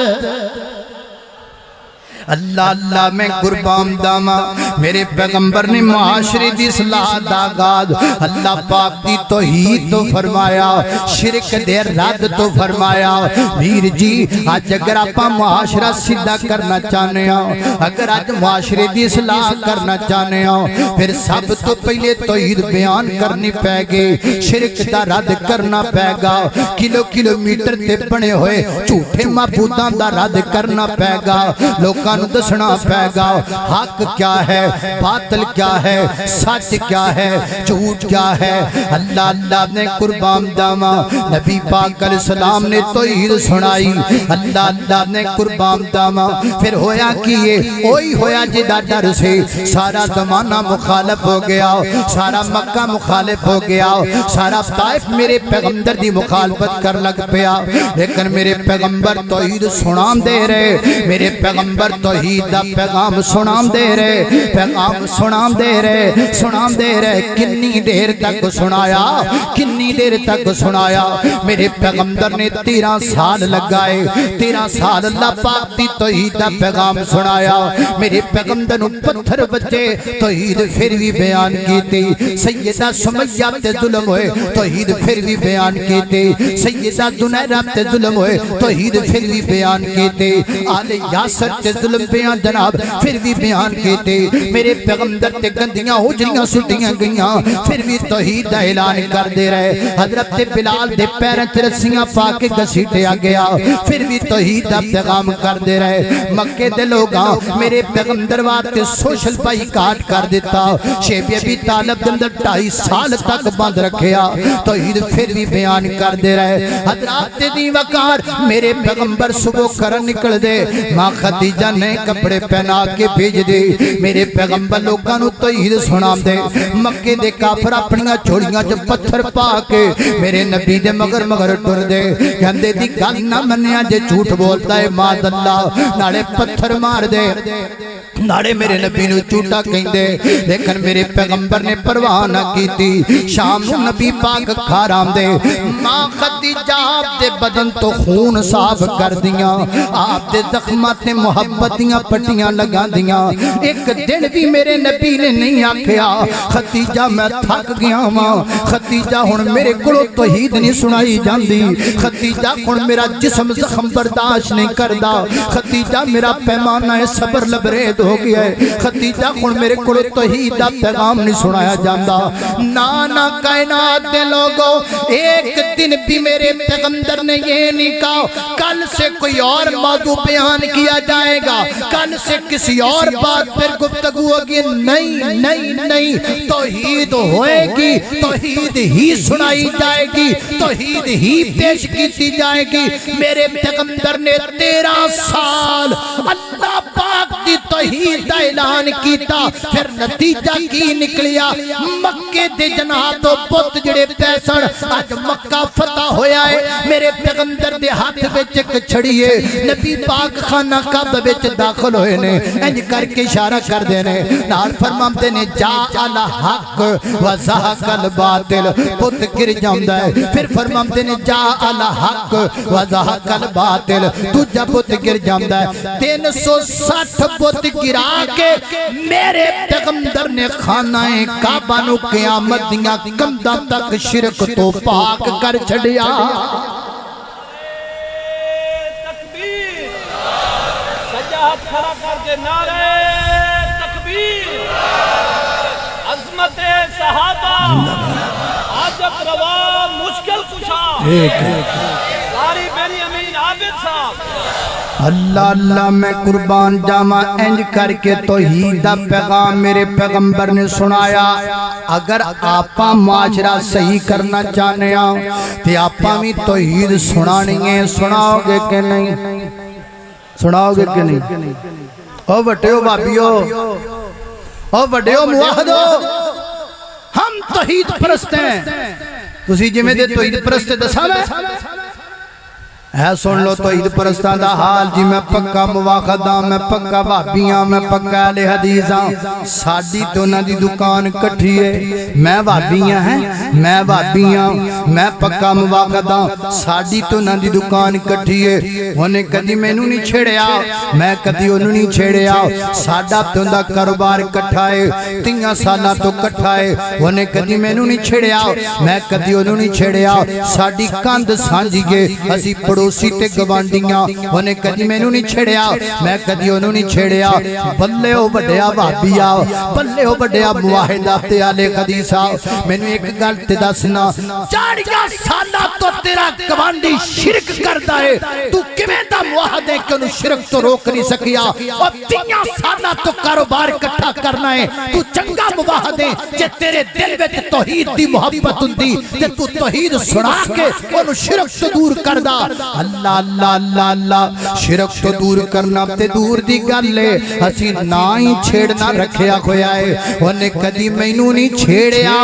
اللہ اللہ میں قربان داما میرے پیغمبر نے معاشرے دی اصلاح دا آغاز اللہ پاک دی توحید تو فرمایا شرک دے رد تو فرمایا ویر جی آج اگر آپا معاشرہ سیدھا کرنا چاہنے ہو اگر آج معاشرے دی اصلاح کرنا چاہنے ہو پھر سب تو پہلے توحید بیان کرنی پے گی شرک دا رد کرنا پے گا کلومیٹر تے بنے ہوئے جھوٹے معبودان دا رد کرنا پے گا لوکاں دسنا پے گا حق کیا ہے باطل کیا ہے سچ کیا ہے جھوٹ کیا ہے اللہ اللہ نے قربان داما نبی پاک علیہ السلام نے توحید سنائی اللہ اللہ نے قربان داما پھر ہویا کہ یہ وہی ہویا جدا ڈر سے سارا زمانہ مخالف ہو گیا سارا مکہ مخالف ہو گیا سارا طائف میرے پیغمبر دی مخالفت کر لگ پیا لیکن میرے پیغمبر توحید سنام دے رہے میرے پیغمبر توحید دا پیغام سنام دے رہے پیغام سنام دے رہے کنی دیر تک سنایا کنی دیر تک سنایا میرے پیغمبر نے 13 سال لگائے 13 سال اللہ پاک دی توحید دا پیغام سنایا میرے پیغمبر نو پتھر بچے توحید پھر بھی بیان کیتی سیدہ سمیہ تے ظلم ہوئے توحید پھر بھی بیان کیتی سیدہ دنیرہ تے ظلم ہوئے توحید پھر بھی بیان کیتی آل یاسر تے ظلم بیان جناب پھر بھی بیان کیتے میرے پیغمبر تے گندیاں ہوجریاں سٹیاں گئیاں پھر بھی توحید دا اعلان کر دے رہے حضرت بلال دے پیریں تے رسیاں پا کے گھسیٹیا گیا پھر بھی توحید دا پیغام کر دے رہے مکے دے لوگاں میرے پیغمبر واسطے سوشل بائی کاٹ کر دیتا شیب ابی طالب دے اندر 2.5 سال تک بند رکھیا توحید پھر بھی بیان کر دے رہے حضرات دی وقار میرے پیغمبر صبح کرن نکل دے ماں خدیجہ نے کپڑے پہنا کے بھیج دے میرے پیغمبر لوگاں نو توحید سنام دے مکے دے کافر اپنیاں چوڑیاں جو پتھر پا کے میرے نبی دے مگر ٹر دے کہندے دی گل نہ منیا جے جھوٹ بولتا ہے ماد اللہ نالے پتھر مار دے ناڑے میرے نبی نو چوٹا کہیں دے لیکن میرے پیغمبر نے پرواہ نہ کیتی شام نو نبی پاک کھارام دے ماں خدیجہ آپ دے بدن تو خون صاف کر دیاں آپ دے زخمات نے محبتیاں پٹیاں لگا دیاں ایک دن بھی میرے نبی نے نہیں آکھیا خدیجہ میں تھک گیا ماں خدیجہ ہن میرے کلو توحید نہیں سنائی جاندی خدیجہ ہن میرا جسم زخم برداشت نہیں کردا خدیجہ میرا پیمانہ صبر لبرید ہو گیا ہے خدیجہ ہن میرے کلو توحید دا پیغام نہیں سنایا جاندا نانا کائنات دے لوگوں ایک دن بھی میرے پیغمبر نے یہ نہیں کہا کل سے کوئی اور موضوع بیان کیا جائے گا کل سے کسی اور بات پر گفتگو ہوگی نہیں توحید ہوئے گی توحید ہی سنائی جائے گی توحید ہی پیش کی جائے گی میرے پیغمبر نے 13 سال اللہ پاک دی توحید دا اعلان کیتا پھر نتیجہ کی نکلیا مکے دے جنات و بت جڑے پیسن آج مکہ فتح ہویا ہے میرے پیغمبر دے ہاتھ وچ ایک چھڑی ہے نبی پاک خانہ کعبہ وچ داخل ہوئے نے انج کر کے اشارہ کر دے نے نال فرماندے نے جا الحق و زہق الباطل بت گر جاندا ہے پھر فرماندے نے جا الحق و زہق الباطل دوجا بت گر جاندا ہے 360 بت گرا کے میرے پیغمبر نے خانہ کعبہ نو قیامت دیاں کنداں تک شرک تو پاک کر چھڑیا تکبیر سجاہت کھڑا کر کے نعرہ تکبیر عظمت صحابہ حاجت روا مشکل کشا قاری بنی امین عابد صاحب اللہ اللہ میں قربان جاما انج کر کے توحید دا پیغام میرے پیغمبر نے سنایا. اگر آپا معاشرہ صحیح کرنا چاہنے آؤ تو آپا بھی توحید سنانی ہے. سناؤ گے کہ نہیں؟ سناؤ گے کہ نہیں؟ او بٹیو بابیو، او بٹیو موحدو، ہم توحید پرست ہیں. تسی جی میں دے توحید پرست دسا میں ہے سن لو توحید پرستان دا حال جی. میں پکا مواخداں، میں پکا بھابیاں، میں پکا اہل حدیثاں. ساڈی تو نہ دی دکان کٹھی ہے. میں بھابیاں ہیں، میں بھابیاں، میں پکا مواخداں. ساڈی تو نہ دی دکان کٹھی ہے. انہیں کدی مینوں نہیں چھیڑیا، میں کدی انہوں نہیں چھیڑیا. ساڈا تو دا کاروبار کٹھا ہے، 3 سالاں تو کٹھا ہے. انہیں کدی مینوں نہیں چھیڑیا، میں کدی انہوں نہیں چھیڑیا. ساڈی کاندھ سانجھی گے، اسی پڑوسی تے گوانڈیاں. انہیں کدی میں نہیں چھڑیا، میں کدی انہوں نہیں چھڑیا. بلے ہو بڑیا بھابیا، بلے ہو بڑیا موحدہ تے آلے حدیثاں. میں نے ایک گل تے دسنا، 4 سالہ تو تیرا گوانڈی شرک کردا ہے، تو کیویں دا موحد ہے کہ انہوں شرک تو روک نہیں سکیا؟ اور 3 سالہ تو کاروبار اکٹھا کرنا ہے. تو چنگا موحد ہے جے تیرے دل وچ توحید دی محبت ہوندی تے تو توحید سنا کے انہوں شرک تو دور کردا. اللہ اللہ اللہ اللہ، شرک تو دور کرنا تے دور دی گل ہے. اسی نہ ہی چھیڑنا رکھیا ہویا ہے. انہیں کدی مینوں نہیں چھیڑیا،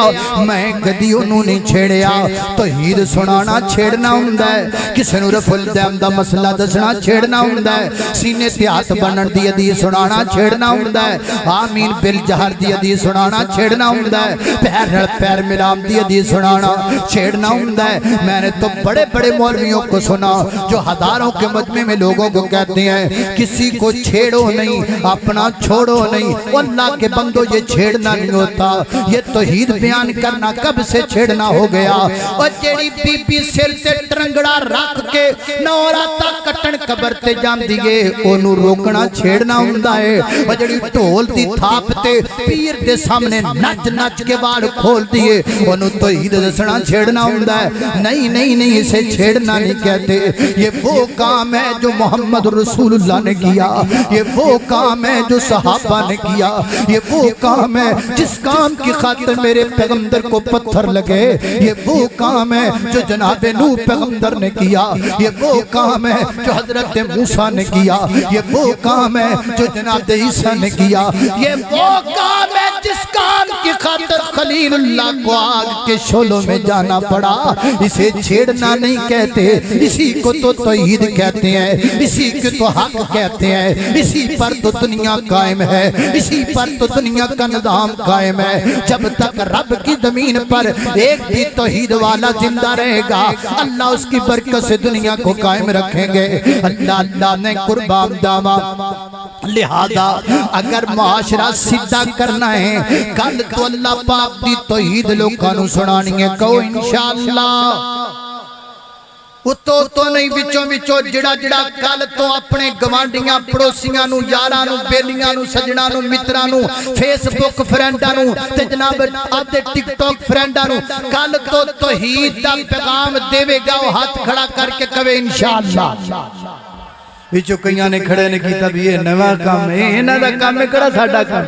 میں کدی انہوں نہیں چھیڑیا. توحید سنانا چھیڑنا ہوندا ہے، کسے نوں رفع الدین دا مسئلہ دسنا چھیڑنا ہوندا ہے. سینے تے ہاتھ بنن دی حدیث سنانا چھیڑنا ہوندا ہے. آمین بالجہر دی حدیث سنانا چھیڑنا ہوندا ہے. پیر پیر ملام دی حدیث سنانا چھیڑنا ہوندا ہے. میں نے تو بڑے بڑے مولویوں کو سنا جو ہزاروں کے مجمع میں لوگوں کو کہتے ہیں کسی کو چھیڑو نہیں، اپنا چھوڑو نہیں. اللہ کے بندو یہ چھیڑنا نہیں ہوتا، یہ توحید بیان کرنا کب سے چھیڑنا ہو گیا. اور جیڑی بی بی سر سے ٹرنگڑا رکھ کے نوراتا کٹن قبر تے جان دیئے انہوں روکنا چھیڑنا ہوندا ہے. اور جیڑی ٹھول دی تھاپ تے پیر دے سامنے نچ نچ کے وال کھول دیئے انہوں توحید دسنا چھیڑنا ہوندا ہے. نہیں نہیں نہیں، اسے چھیڑنا نہیں کہتے. یہ وہ کام ہے جو محمد رسول اللہ نے کیا، یہ وہ کام ہے جو صحابہ نے کیا، یہ وہ کام ہے جس کام کی خاطر میرے پیغمبر کو پتھر لگے، یہ وہ کام ہے جو جناب نوح پیغمبر نے کیا، یہ وہ کام ہے جو حضرت موسیٰ نے کیا، یہ وہ کام ہے جو جناب عیسیٰ نے کیا، یہ وہ کام ہے جس کام کی خاطر خلیل اللہ کو آگ کے شعلوں میں جانا پڑا. اسے چھیڑنا نہیں کہتے، اسی کو تو توحید کہتے ہیں، اسی کو تو حق کہتے ہیں. اسی پر تو دنیا قائم ہے، اسی پر تو دنیا کا نظام قائم ہے. جب تک رب کی زمین پر ایک بھی توحید والا زندہ رہے گا اللہ اس کی برکت سے دنیا کو قائم رکھیں گے. اللہ اللہ نے قربان داما. لہذا اگر معاشرہ سیدھا کرنا ہے کل تو اللہ پاک دی توحید لوگوں کو سنانی ہے. کہو انشاءاللہ. تو نہیں وچوں وچوں جڑا جڑا کل تو اپنے گوانڈیاں پڑوسیاں نو یاراں نو بیلیاں نو سجناں نو متراں نو فیس بک فرینڈاں نو تے جناب اتے ٹک ٹاک فرینڈاں نو کل تو توحید دا پیغام دیوے گا وہ ہاتھ کھڑا کر کے کہے انشاءاللہ. وچوں کئیاں نے کھڑے نے کیتا بھی یہ نواں کام ہے، انہاں دا کام ہے کڑا ساڈا کام.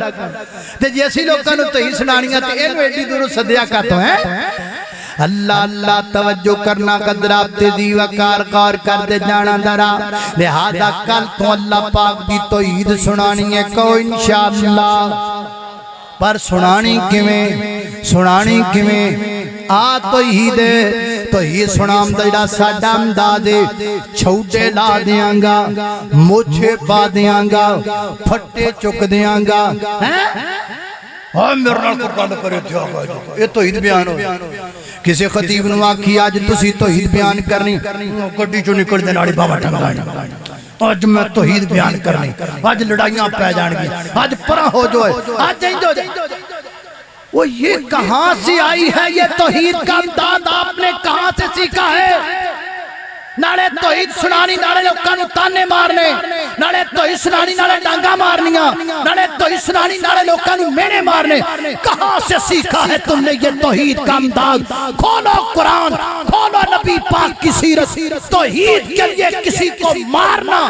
تے جے اسی لوکاں نوں توحید سنانیاں تے اینو ایڈی دوروں سدیا کاتوں ہے. اللہ اللہ توجہ کرنا قدرہ تیزی وقار غور کر دے جانا درہ. لہذا کل تو اللہ پاک دی توحید سنانی ہے. کہو انشاءاللہ. پر سنانی کیویں، سنانی کیویں؟ آ توحید سنام دا ساڈا انداز چھوٹے لا دیاں گا، موچھے پا دیاں گا، پھٹے چک دیاں گا. ہاں میرے نال قرآن کرے تھے یہ توحید بیان ہو. کسی خطیب نو آکھی آج تسی توحید بیان کرنی، گڈی چوں نکل دے ناڑی بابا ٹنگانی. آج میں توحید بیان کرنی، آج لڑائیاں پہ جان گی، آج پرا ہو جوئے، آج جائیں جو جائیں. وہ یہ کہاں سے آئی ہے یہ توحید کا انداز؟ آپ نے کہاں سے سیکھا ہے؟ نالے توحید سنانی نالے لوکاں نوں تانے مارنے نالے توحید سنانی نالے ڈانگا مارنیاں نالے توحید سنانی نالے لوکاں نوں مینے مارنے کہاں سے سیکھا ہے تم نے یہ توحید کا انداز کھولو قرآن کھولو نبی پاک کی سیرت توحید کے لیے کسی کو مارنا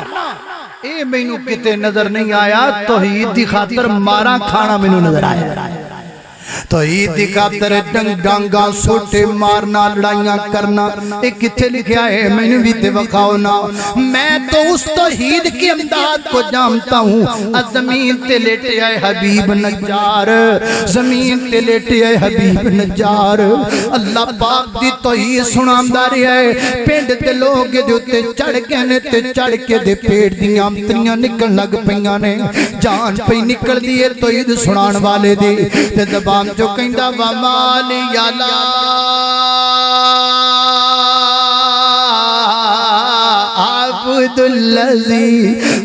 اے مینوں کتے نظر نہیں آیا توحید دی خاطر مارا کھانا مینوں نظر آیا توحید دی خاطر ڈانگا سوٹے مارنا لڑائیاں کرنا ایک کتھے لکھیا ہے میں نے بھی تے وقاؤ نا میں تو اس توحید کی امداد کو جانتا ہوں زمین تے لیٹے آئے حبیب نجار زمین تے لیٹے آئے حبیب نجار اللہ پاک دی توحید سناندہ رہا ہے پینڈ تے لوگ دے تے چڑھ کے نے تے چڑھ کے دے پیٹ دیاں امتریاں نکل لگ پیاں نے جان پہ نکل دیئے توحید سنان والے دے تے زبان جو کہندہ وَمَالِ يَلَا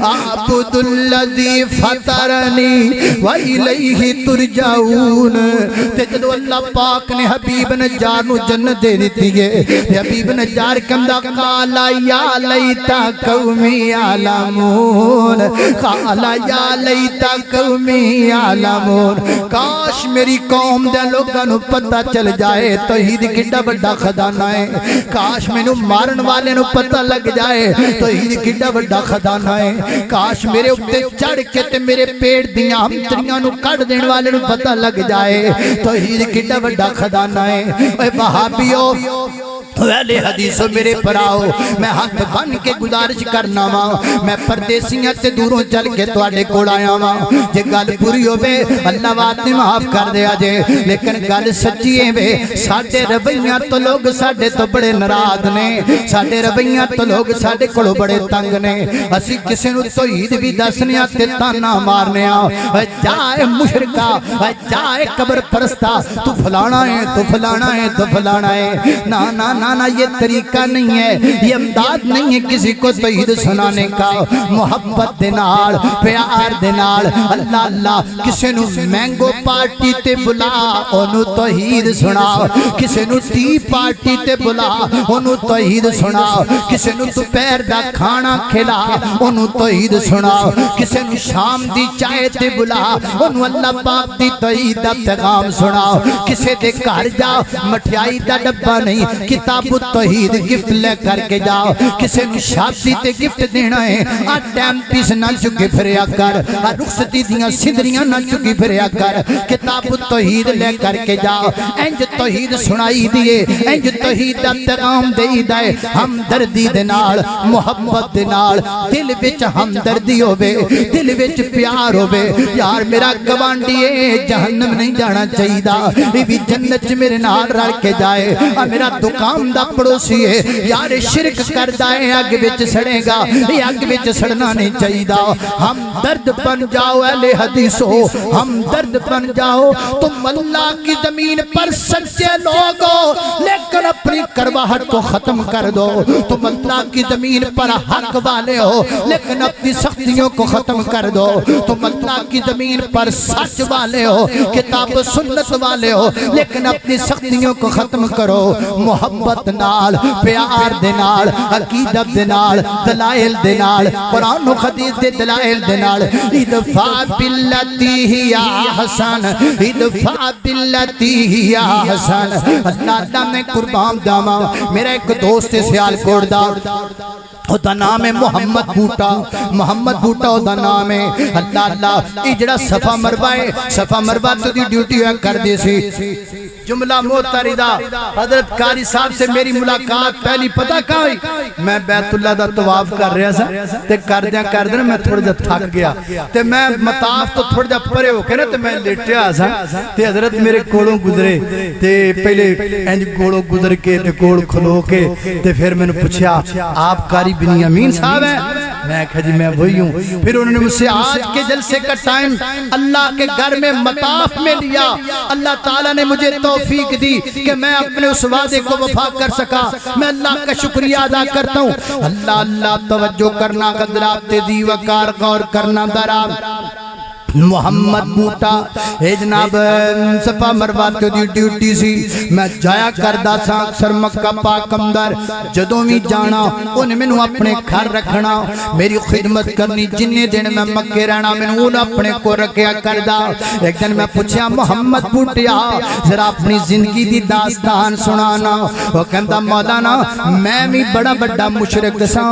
عَبْدُ الَّذِي فَطَرَنِي وَإِلَيْهِ تُرْجَعُونَ تے جدو اللہ پاک نے حبیب نجار نو جنت دے دیتی ہے حبیب نجار کہندہ قَالَ يَا لَيْتَ قَوْمِي يَعْلَمُونَ قَالَ يَا لَيْتَ قَوْمِي يَعْلَمُونَ کاش میری قوم دے لوگاں نو پتہ چل جائے توحید کڈا بڑا خزانہ ہے کاش مینوں مارن والے نو پتہ لگ جائے توحید کڈا بڑا خزانہ ہے کاش میرے اوپر چڑھ کے تے میرے پیٹ دیاں ہمتریاں نو کٹ دین والے نو پتہ لگ جائے توحید کڈا بڑا خزانہ ہے اے وہابیو اہل حدیثو میرے پراؤ میں ہاتھ بن کے گزارش کرنا ماں میں پردیسیاں سے دوروں چل کے توڑے کوڑ آیا ماں جے گل پوری ہو بے اللہ بات نے معاف کر دیا جے لیکن گل سچی ہے بے ساڑھے رویاں تو لوگ ساڑھے تو بڑے نراض نے ساڑھے رویاں تو لوگ ساڑھے کڑو بڑے تنگ نے اسی کسی نو توحید بھی دسنے آتے تانا مارنے آؤ جائے مشرکہ جائے قبر پرستا تو فلانا ہے تو فلانا ہے تو فلانا ہے نا نا نا نا یہ طریقہ نہیں ہے یہ امداد نہیں ہے کسی کو توحید سنانے کا محبت دینال پیار دینال اللہ اللہ کسی نو مینگو پارٹی تے بلا انو توحید سنا کسی نو ٹی پارٹی تے بلا انو توحید سنا کسی نو دوپہر دا کھانا کھلا انو توحید سنا کسی نو شام دی چائے تے بلا انو اللہ پاک دی توحید دا پیغام سنا کسی دے گھر جا مٹھائی دا ڈبہ نہیں کتاب توحید گفٹ لے کر کے جاؤ کسی نے شادی تے گفٹ دینا ہے آ ٹیم پیس نہ چکی پھریا کر آ رخصتی دیاں صدریاں نہ چکی پھریا کر کتاب توحید لے کر کے جاؤ انج توحید سنائی دیئے انج توحید دا پیغام دے دائے ہمدردی دنال محبت دنال دل وچ ہمدردی ہوئے دل وچ پیار ہوئے یار میرا گوانڈیے جہنم نہیں جانا چاہیے دا یہ بھی جنت میرے نال رل کے جائے میرا دکان دا پڑوسی ہے یار شرک کر دائے آگ وچ سڑے گا یہ آگ وچ سڑنا نہیں چاہیے دا ہم درد بن جاؤ اہل حدیثو ہم درد بن جاؤ تم اللہ کی زمین پر سچے لوگو لیکن اپنی کرواہٹ کو ختم کر دو تم اللہ کی زمین پر حق والے ہو لیکن اپنی سختیوں کو ختم کر دو تم اللہ کی زمین پر سچ والے ہو کتاب سنت والے ہو لیکن اپنی سختیوں کو ختم کرو محبت نال پیار دنال عقیدت دنال دلائل دنال قرآن و حدیث دے دلائل دنال ادفع باللتی ہی احسن ادفع باللتی ہی احسن اللہ میں قربان داما میرا ایک دوست سیال کوڑ دا ہوتا نام ہے محمد بوٹا ہوتا نام ہے اللہ اللہ اجڑا صفا مربع تو دی ڈیوٹی ہے کر دے سی جملہ موتردہ حضرت قاری صاحب سے میری ملاقات پہلی پتہ کہا ہوئی میں بیت اللہ دا طواف کر رہا سا تے کر دیا میں تھوڑا جا تھک گیا تے میں مطاف تو تھوڑا جا پرے ہو کے نا تے میں لیٹیا سا تے حضرت میرے کوڑوں گزرے تے پہلے انج کوڑوں گزر کے تے کوڑ کھلو کے تے پھر میں نے پوچھا آپ قاری بنیامین صاحب ہیں میں کہا جی میں وہی ہوں پھر انہوں نے مجھ سے آج کے جلسے کا ٹائم اللہ کے گھر میں مطاف میں لیا اللہ تعالیٰ نے مجھے توفیق دی کہ میں اپنے اس وعدے کو وفا کر سکا میں اللہ کا شکریہ ادا کرتا ہوں اللہ اللہ توجہ کرنا قدرات دی وقار غور کرنا دراب محمد بوٹا اے جناب صفا مروا تے دی ڈیوٹی سی میں جایا کردا سا اکثر مکہ پاک اندر جدوں وی جانا اونے مینوں اپنے گھر رکھنا میری خدمت کرنی جننے دن میں مکے رہنا مینوں اون اپنے کو رکھیا کردا ایک دن میں پوچھیا محمد بوٹیا ذرا اپنی زندگی دی داستان سنانا او کہندا مولانا میں بھی بڑا بڑا مشرک سا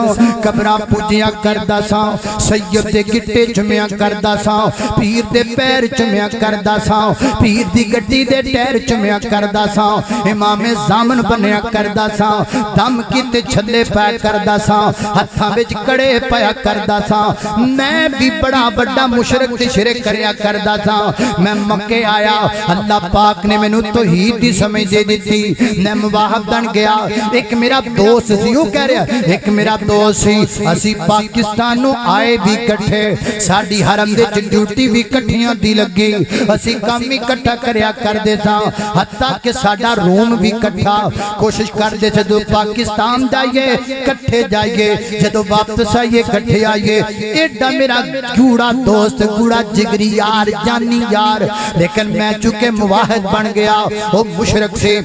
قبراں پوجیا کردا سا سید دے گٹے چمیا کردا سا پیر دے پیر چمیا کردا سا پیر دی گڈی دے ٹیر چمیا کردا سا امام زامن بنیا کردا سا دم کیتے چھلے پایا کردا سا ہتھاں وچ کڑے پایا کردا سا میں بھی بڑا بڑا مشرک تے شرک کریا کردا سا میں مکے آیا اللہ پاک نے مینوں توحید دی سمجھ دے دتی میں مواہب بن گیا ایک میرا دوست سی وہ کہہ رہا ایک میرا دوست سی اسی پاکستان نو آئے بھی کٹھے ساڈی حرم دے ڈیوٹی بھی کٹھیاں دی لگی اسی کام بھی کٹھا کریا کر دے تھا حتیٰ کہ ساڈا روم بھی کٹھا کوشش کر دے جدو پاکستان جائیے کٹھے جائیے جدو واپس آئیے کٹھے آئیے ایڈا میرا گوڑا دوست گوڑا جگری یار جانی یار لیکن میں چونکہ مواحد بن گیا وہ مشرک سے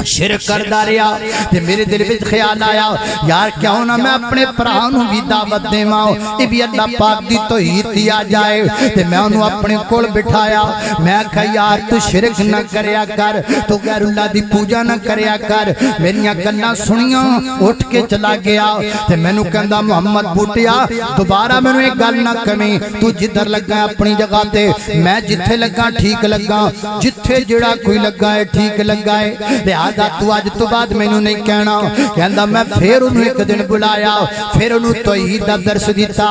شرک کردہ رہا تے میرے دل وچ خیال آیا یار کیوں نہ میں اپنے پرانوں بھی دعوت دیواں یہ بھی اللہ پاک دی توحید دیا جائے تے میں انہوں اپنے کول بٹھایا میں کہا یار تو شرک نہ کریا کر تو غیر اللہ دی پوجا نہ کریا کر میریاں گلاں سنیاں اٹھ کے چلا گیا تے مینوں کہندا محمد بوٹیا دوبارہ مینوں ایک گل نہ کمی تو جدھر لگا اپنی جگہ تے میں جتھے لگا ٹھیک لگا جتھے جڑا کوئی لگا ہے ٹھیک لگا ہے لہذا تو آج تو بعد مینوں نہیں کہنا کہندا میں پھر انہوں ایک دن بلایا پھر انہوں توحید دا درس دیتا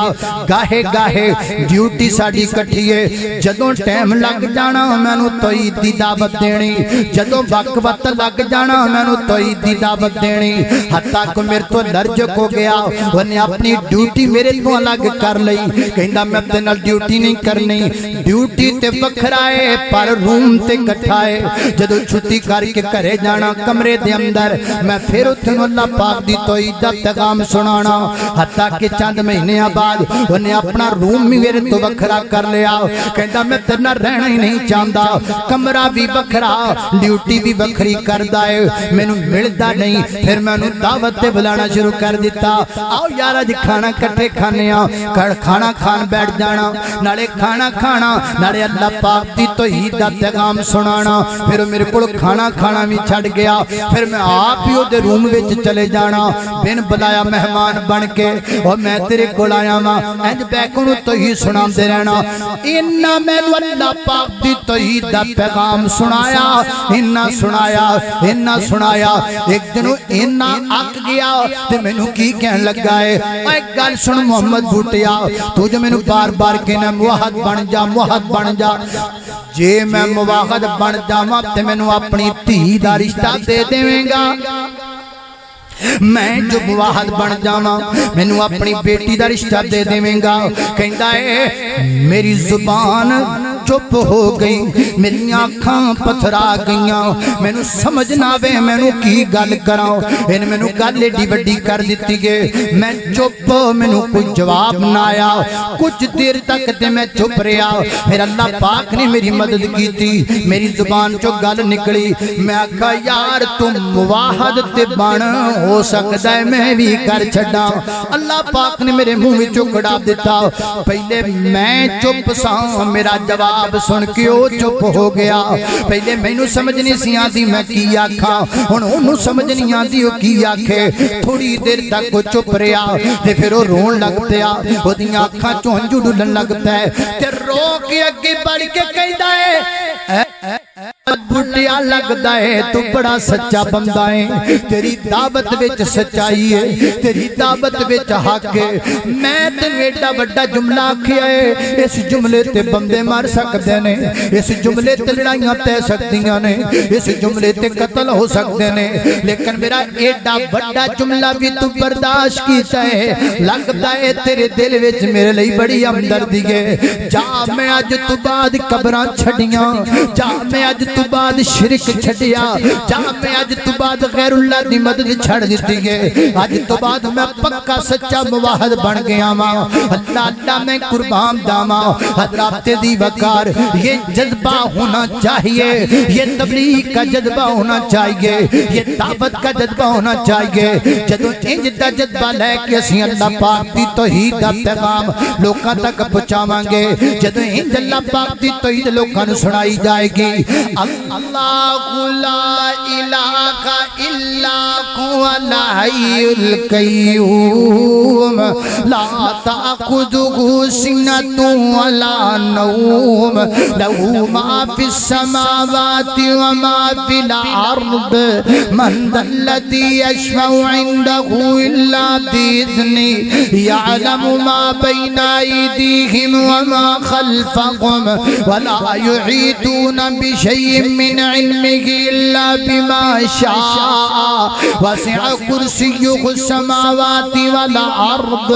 گاہے گاہے ڈیوٹی ساڈی کٹھی ہے جدوں ٹائم لگ جانا مینوں توحید دی دعوت دینی جدوں وقت لگ جانا مینوں توحید دی دعوت دینی حتیٰ کہ میرے تو لرجک ہو گیا انہیں اپنی ڈیوٹی میرے تو الگ کر لئی کہندا میں اپنے نال ڈیوٹی نہیں کرنی ڈیوٹی تے وکھرا ہے پر روم تے کٹھا ہے جدوں چھٹی کر کے گھرے جانا کمرے دے اندر میں پھر اتھے اللہ پاک دی توحید دا پیغام سنانا حتیٰ کہ چند مہینے بعد انہیں اپنا روم بھی میرے تو وکھرا کر لیا کہندا میں تیرے نال رہنا ہی نہیں چاہندا کمرہ بھی وکھرا ڈیوٹی بھی وکھری کردا ہے مینوں ملدا نہیں پھر میں انہوں دعوت تے بلانا شروع کر دیتا آؤ یار اج کھانا کٹھے کھانے کھانا کھان بیٹھ جانا نالے کھانا کھانا نالے اللہ پاک دی توحید دا پیغام سنانا پھر میرے کول کھانا کھانا بھی چھڑ گیا پھر میں آپ ہی دے روم وچ چلے جانا بن بلایا مہمان بن کے اور میں تیرے کول آیا وا انج بیکوں توحید سناندے رہنا انہاں مینوں اللہ پاک دی توحید دا پیغام سنایا انہاں سنایا ایک دن انہاں اک گیا تے مینوں کی کہن لگا ہے اے گل سن محمد بوٹیا تو جو مینوں بار بار کہنا موحد بن جا جے میں مواحد بن جاواں تے مینوں اپنی دھی دا رشتہ دے دیویں گا میں جو مواحد بن جاواں مینوں اپنی بیٹی دا رشتہ دے دیویں گا کہندا ہے میری زبان چپ ہو گئی میری آنکھاں پتھرا گئیاں مینوں سمجھ نہ آوے مینوں کی گل کراں ان مینوں گل ایڈی وڈی کر دتی گے میں چپ مینوں کوئی جواب نہ آیا کچھ دیر تک تے میں چپ رہیا پھر اللہ پاک نے میری مدد کیتی میری زبان چوں گل نکلی میں آکھا یار تم مواحد تے بن ہو سکدا ہے میں بھی کر چھڈاں اللہ پاک نے میرے منہ وچوں کڑا دیتا پہلے میں چپ ساں میرا جواب سن کے او چپ ہو گیا پہلے مینوں سمجھ نہیں سی آندی میں کی آکھاں ہن اونوں سمجھ نہیں آندی او کی آکھے تھوڑی دیر تک او چپ رہیا تے پھر او رون لگ پیا او دی آنکھاں چوں ہنجو ڈلن لگ پے تے رو کے اگے بڑھ کے کہندا ہے بوٹیا لگدا ہے تو بڑا سچا بندہ ہے تیری دعوت وچ سچائی ہے تیری دعوت وچ حق ہے میں تینوں ایڈا بڑا جملہ آکھیا ہے اس جملے تے بندے مر سکدے نے اس جملے تے لڑائیاں تے سکدیاں نے اس جملے تے قتل ہو سکدے نے لیکن میرا ایڈا بڑا جملہ بھی تو برداشت کیتا ہے لگدا ہے تیرے دل وچ میرے لئی بڑی ہمدردی ہے جا میں اج تو بعد قبراں چھڈیاں جا میں اج تو تو بعد شرک چھڑیا، جا میں اج تو بعد غیر اللہ دی مدد چھڑ دیتی گئے، اج تو بعد میں پکا سچا موحد بن گیا ماں، اللہ اللہ میں قربان داما۔ حضرات دی وقار یہ جذبہ ہونا چاہیے، یہ تبلیغ کا جذبہ ہونا چاہیے، یہ دعوت کا جذبہ ہونا چاہیے۔ جدوں انج دا جذبہ لے کے اسی اللہ پاک دی توحید دا پیغام لوکاں تک پہنچاواں گے، جدوں انج اللہ پاک دی توحید لوکاں نوں سنائی جائے گی۔ اللہ لا الہ الا هو الحی القیوم لا تأخذه سنة ولا نوم له ما في السماوات وما في الأرض من ذا الذي يشفع عنده إلا بإذنه يعلم ما بين أيديهم وما خلفهم ولا يحيطون بشيء من علمه إلا بما شاء وسع كرسيه السماوات والأرض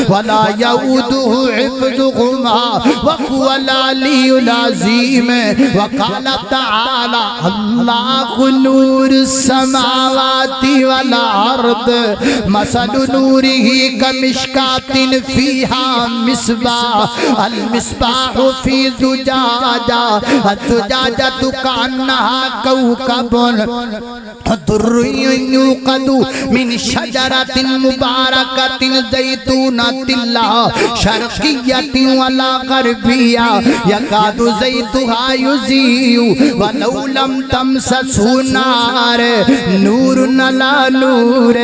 ولا يؤوده حفظهما وهو العلي العظيم وقال تعالى الله نور السماوات والأرض مثل نوره كمشكاة فيها مصباح المصباح في زجاجة الزجاجة كأنها كوكب دري يوقد من شجرة مباركة زيتونة لا شرقية ولا غربية يكاد زيتها يضيء ولو لم تمسسه نار نور لا نور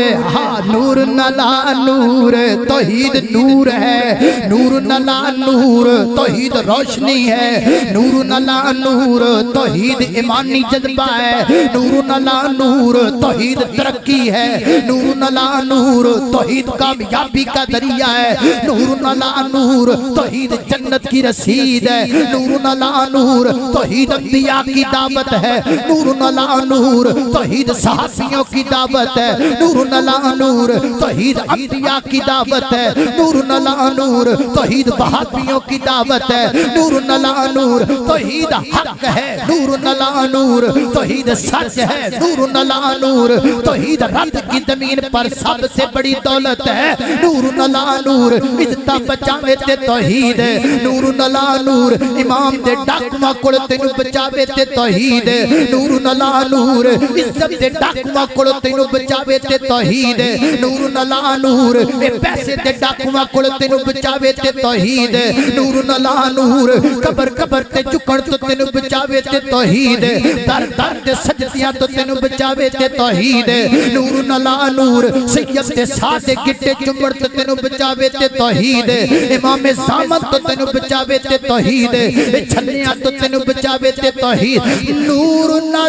نور لا نور توحید نور ہے، نور لا نور توحید روشنی ہے، نور لا نور توحید ایمانی جذبہ ہے، نور لا نور توحید ترقی ہے، نور لا نور توحید کامیابی کا ذریعہ ہے، نور لا نور توحید جنت کی رسید ہے، نور لا نور توحید انبیاء کی دعوت ہے، نور لا نور توحید صحابیوں کی دعوت ہے، نور لا نور توحید انبیاء کی دعوت ہے، نور لا نور توحید وہابیوں کی دعوت ہے، نور لا نور توحید حق ہے، نور لا نور توحید سچ ہے، نور لا نور توحید رب کی زمین پر سب سے بڑی دولت ہے، نور لا نور عزت بچاوے تے توحید ہے، نور لا نور امام دے ڈاکواں کول تینوں بچاوے تے توحید ہے، نور لا نور عزت دے ڈاکواں کول تینوں بچاوے تے توحید ہے، نور لا نور اے پیسے دے ڈاکواں کول تینوں بچاوے تے توحید ہے، نور لا نور قبر قبر تے چکن تو تینوں بچاوے تے توحید ہے، در در تے سجدیاں تو تینوں بچاوے تے توحید ہے، نور لا نور سید دے ساتھ گٹے چمڑ تو تینوں بچاوے تے توحید ہے، امام زامن تو تینوں بچاوے تے توحید ہے، چھلیاں تو تینوں بچاوے تے توحید، نور لا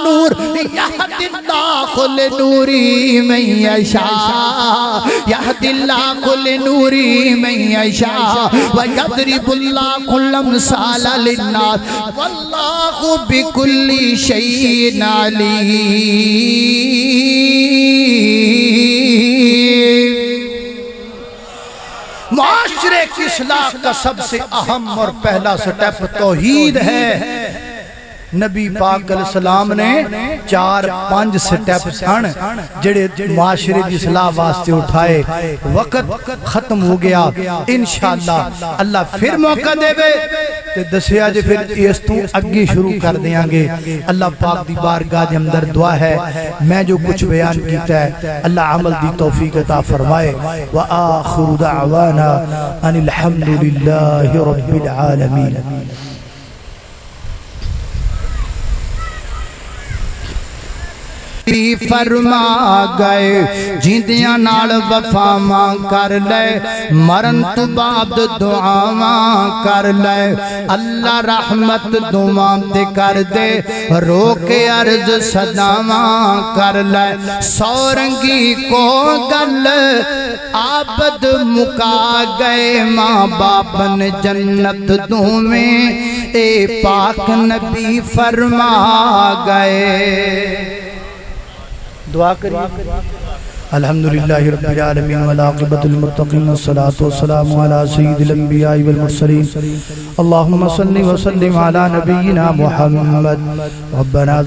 نور یہد اللہ لنوری من یشاء یہد اللہ لنوری من یشاء ویضرب اللہ الامثال للناس واللہ بکل شیء علیم۔ معاشرے کی اصلاح کا سب سے اہم اور پہلا سٹیپ توحید ہے۔ نبی پاک علیہ السلام نے 4-5 سٹیپ سن جڑے معاشرے کی اصلاح واسطے اٹھائے، وقت ختم ہو گیا، انشاءاللہ اللہ پھر موقع دے بے تے دسیا جے پھر اس تو اگے شروع کر دیاں گے۔ اللہ پاک دی بارگاہ دے اندر دعا ہے، میں جو کچھ بیان کیتا ہے اللہ عمل دی توفیق عطا فرمائے۔ وآخر دعوانا ان الحمدللہ رب العالمین۔ فرما گئے جیندیاں نال وفاواں کر لے، مرن تو بعد دعاواں کر لے، اللہ رحمت دعاں تے کر دے، رو کے عرض صداواں کر لے، سورنگی کو گل عابد مکا گئے، ماں باپ نے جنت دوویں اے پاک نبی فرما گئے۔ دعا کریے. الحمدللہ رب العالمین والعاقبۃ للمتقین والصلاة والسلام علی سید الانبیاء والمرسلین. اللہم صل وسلم علی نبینا محمد. ربنا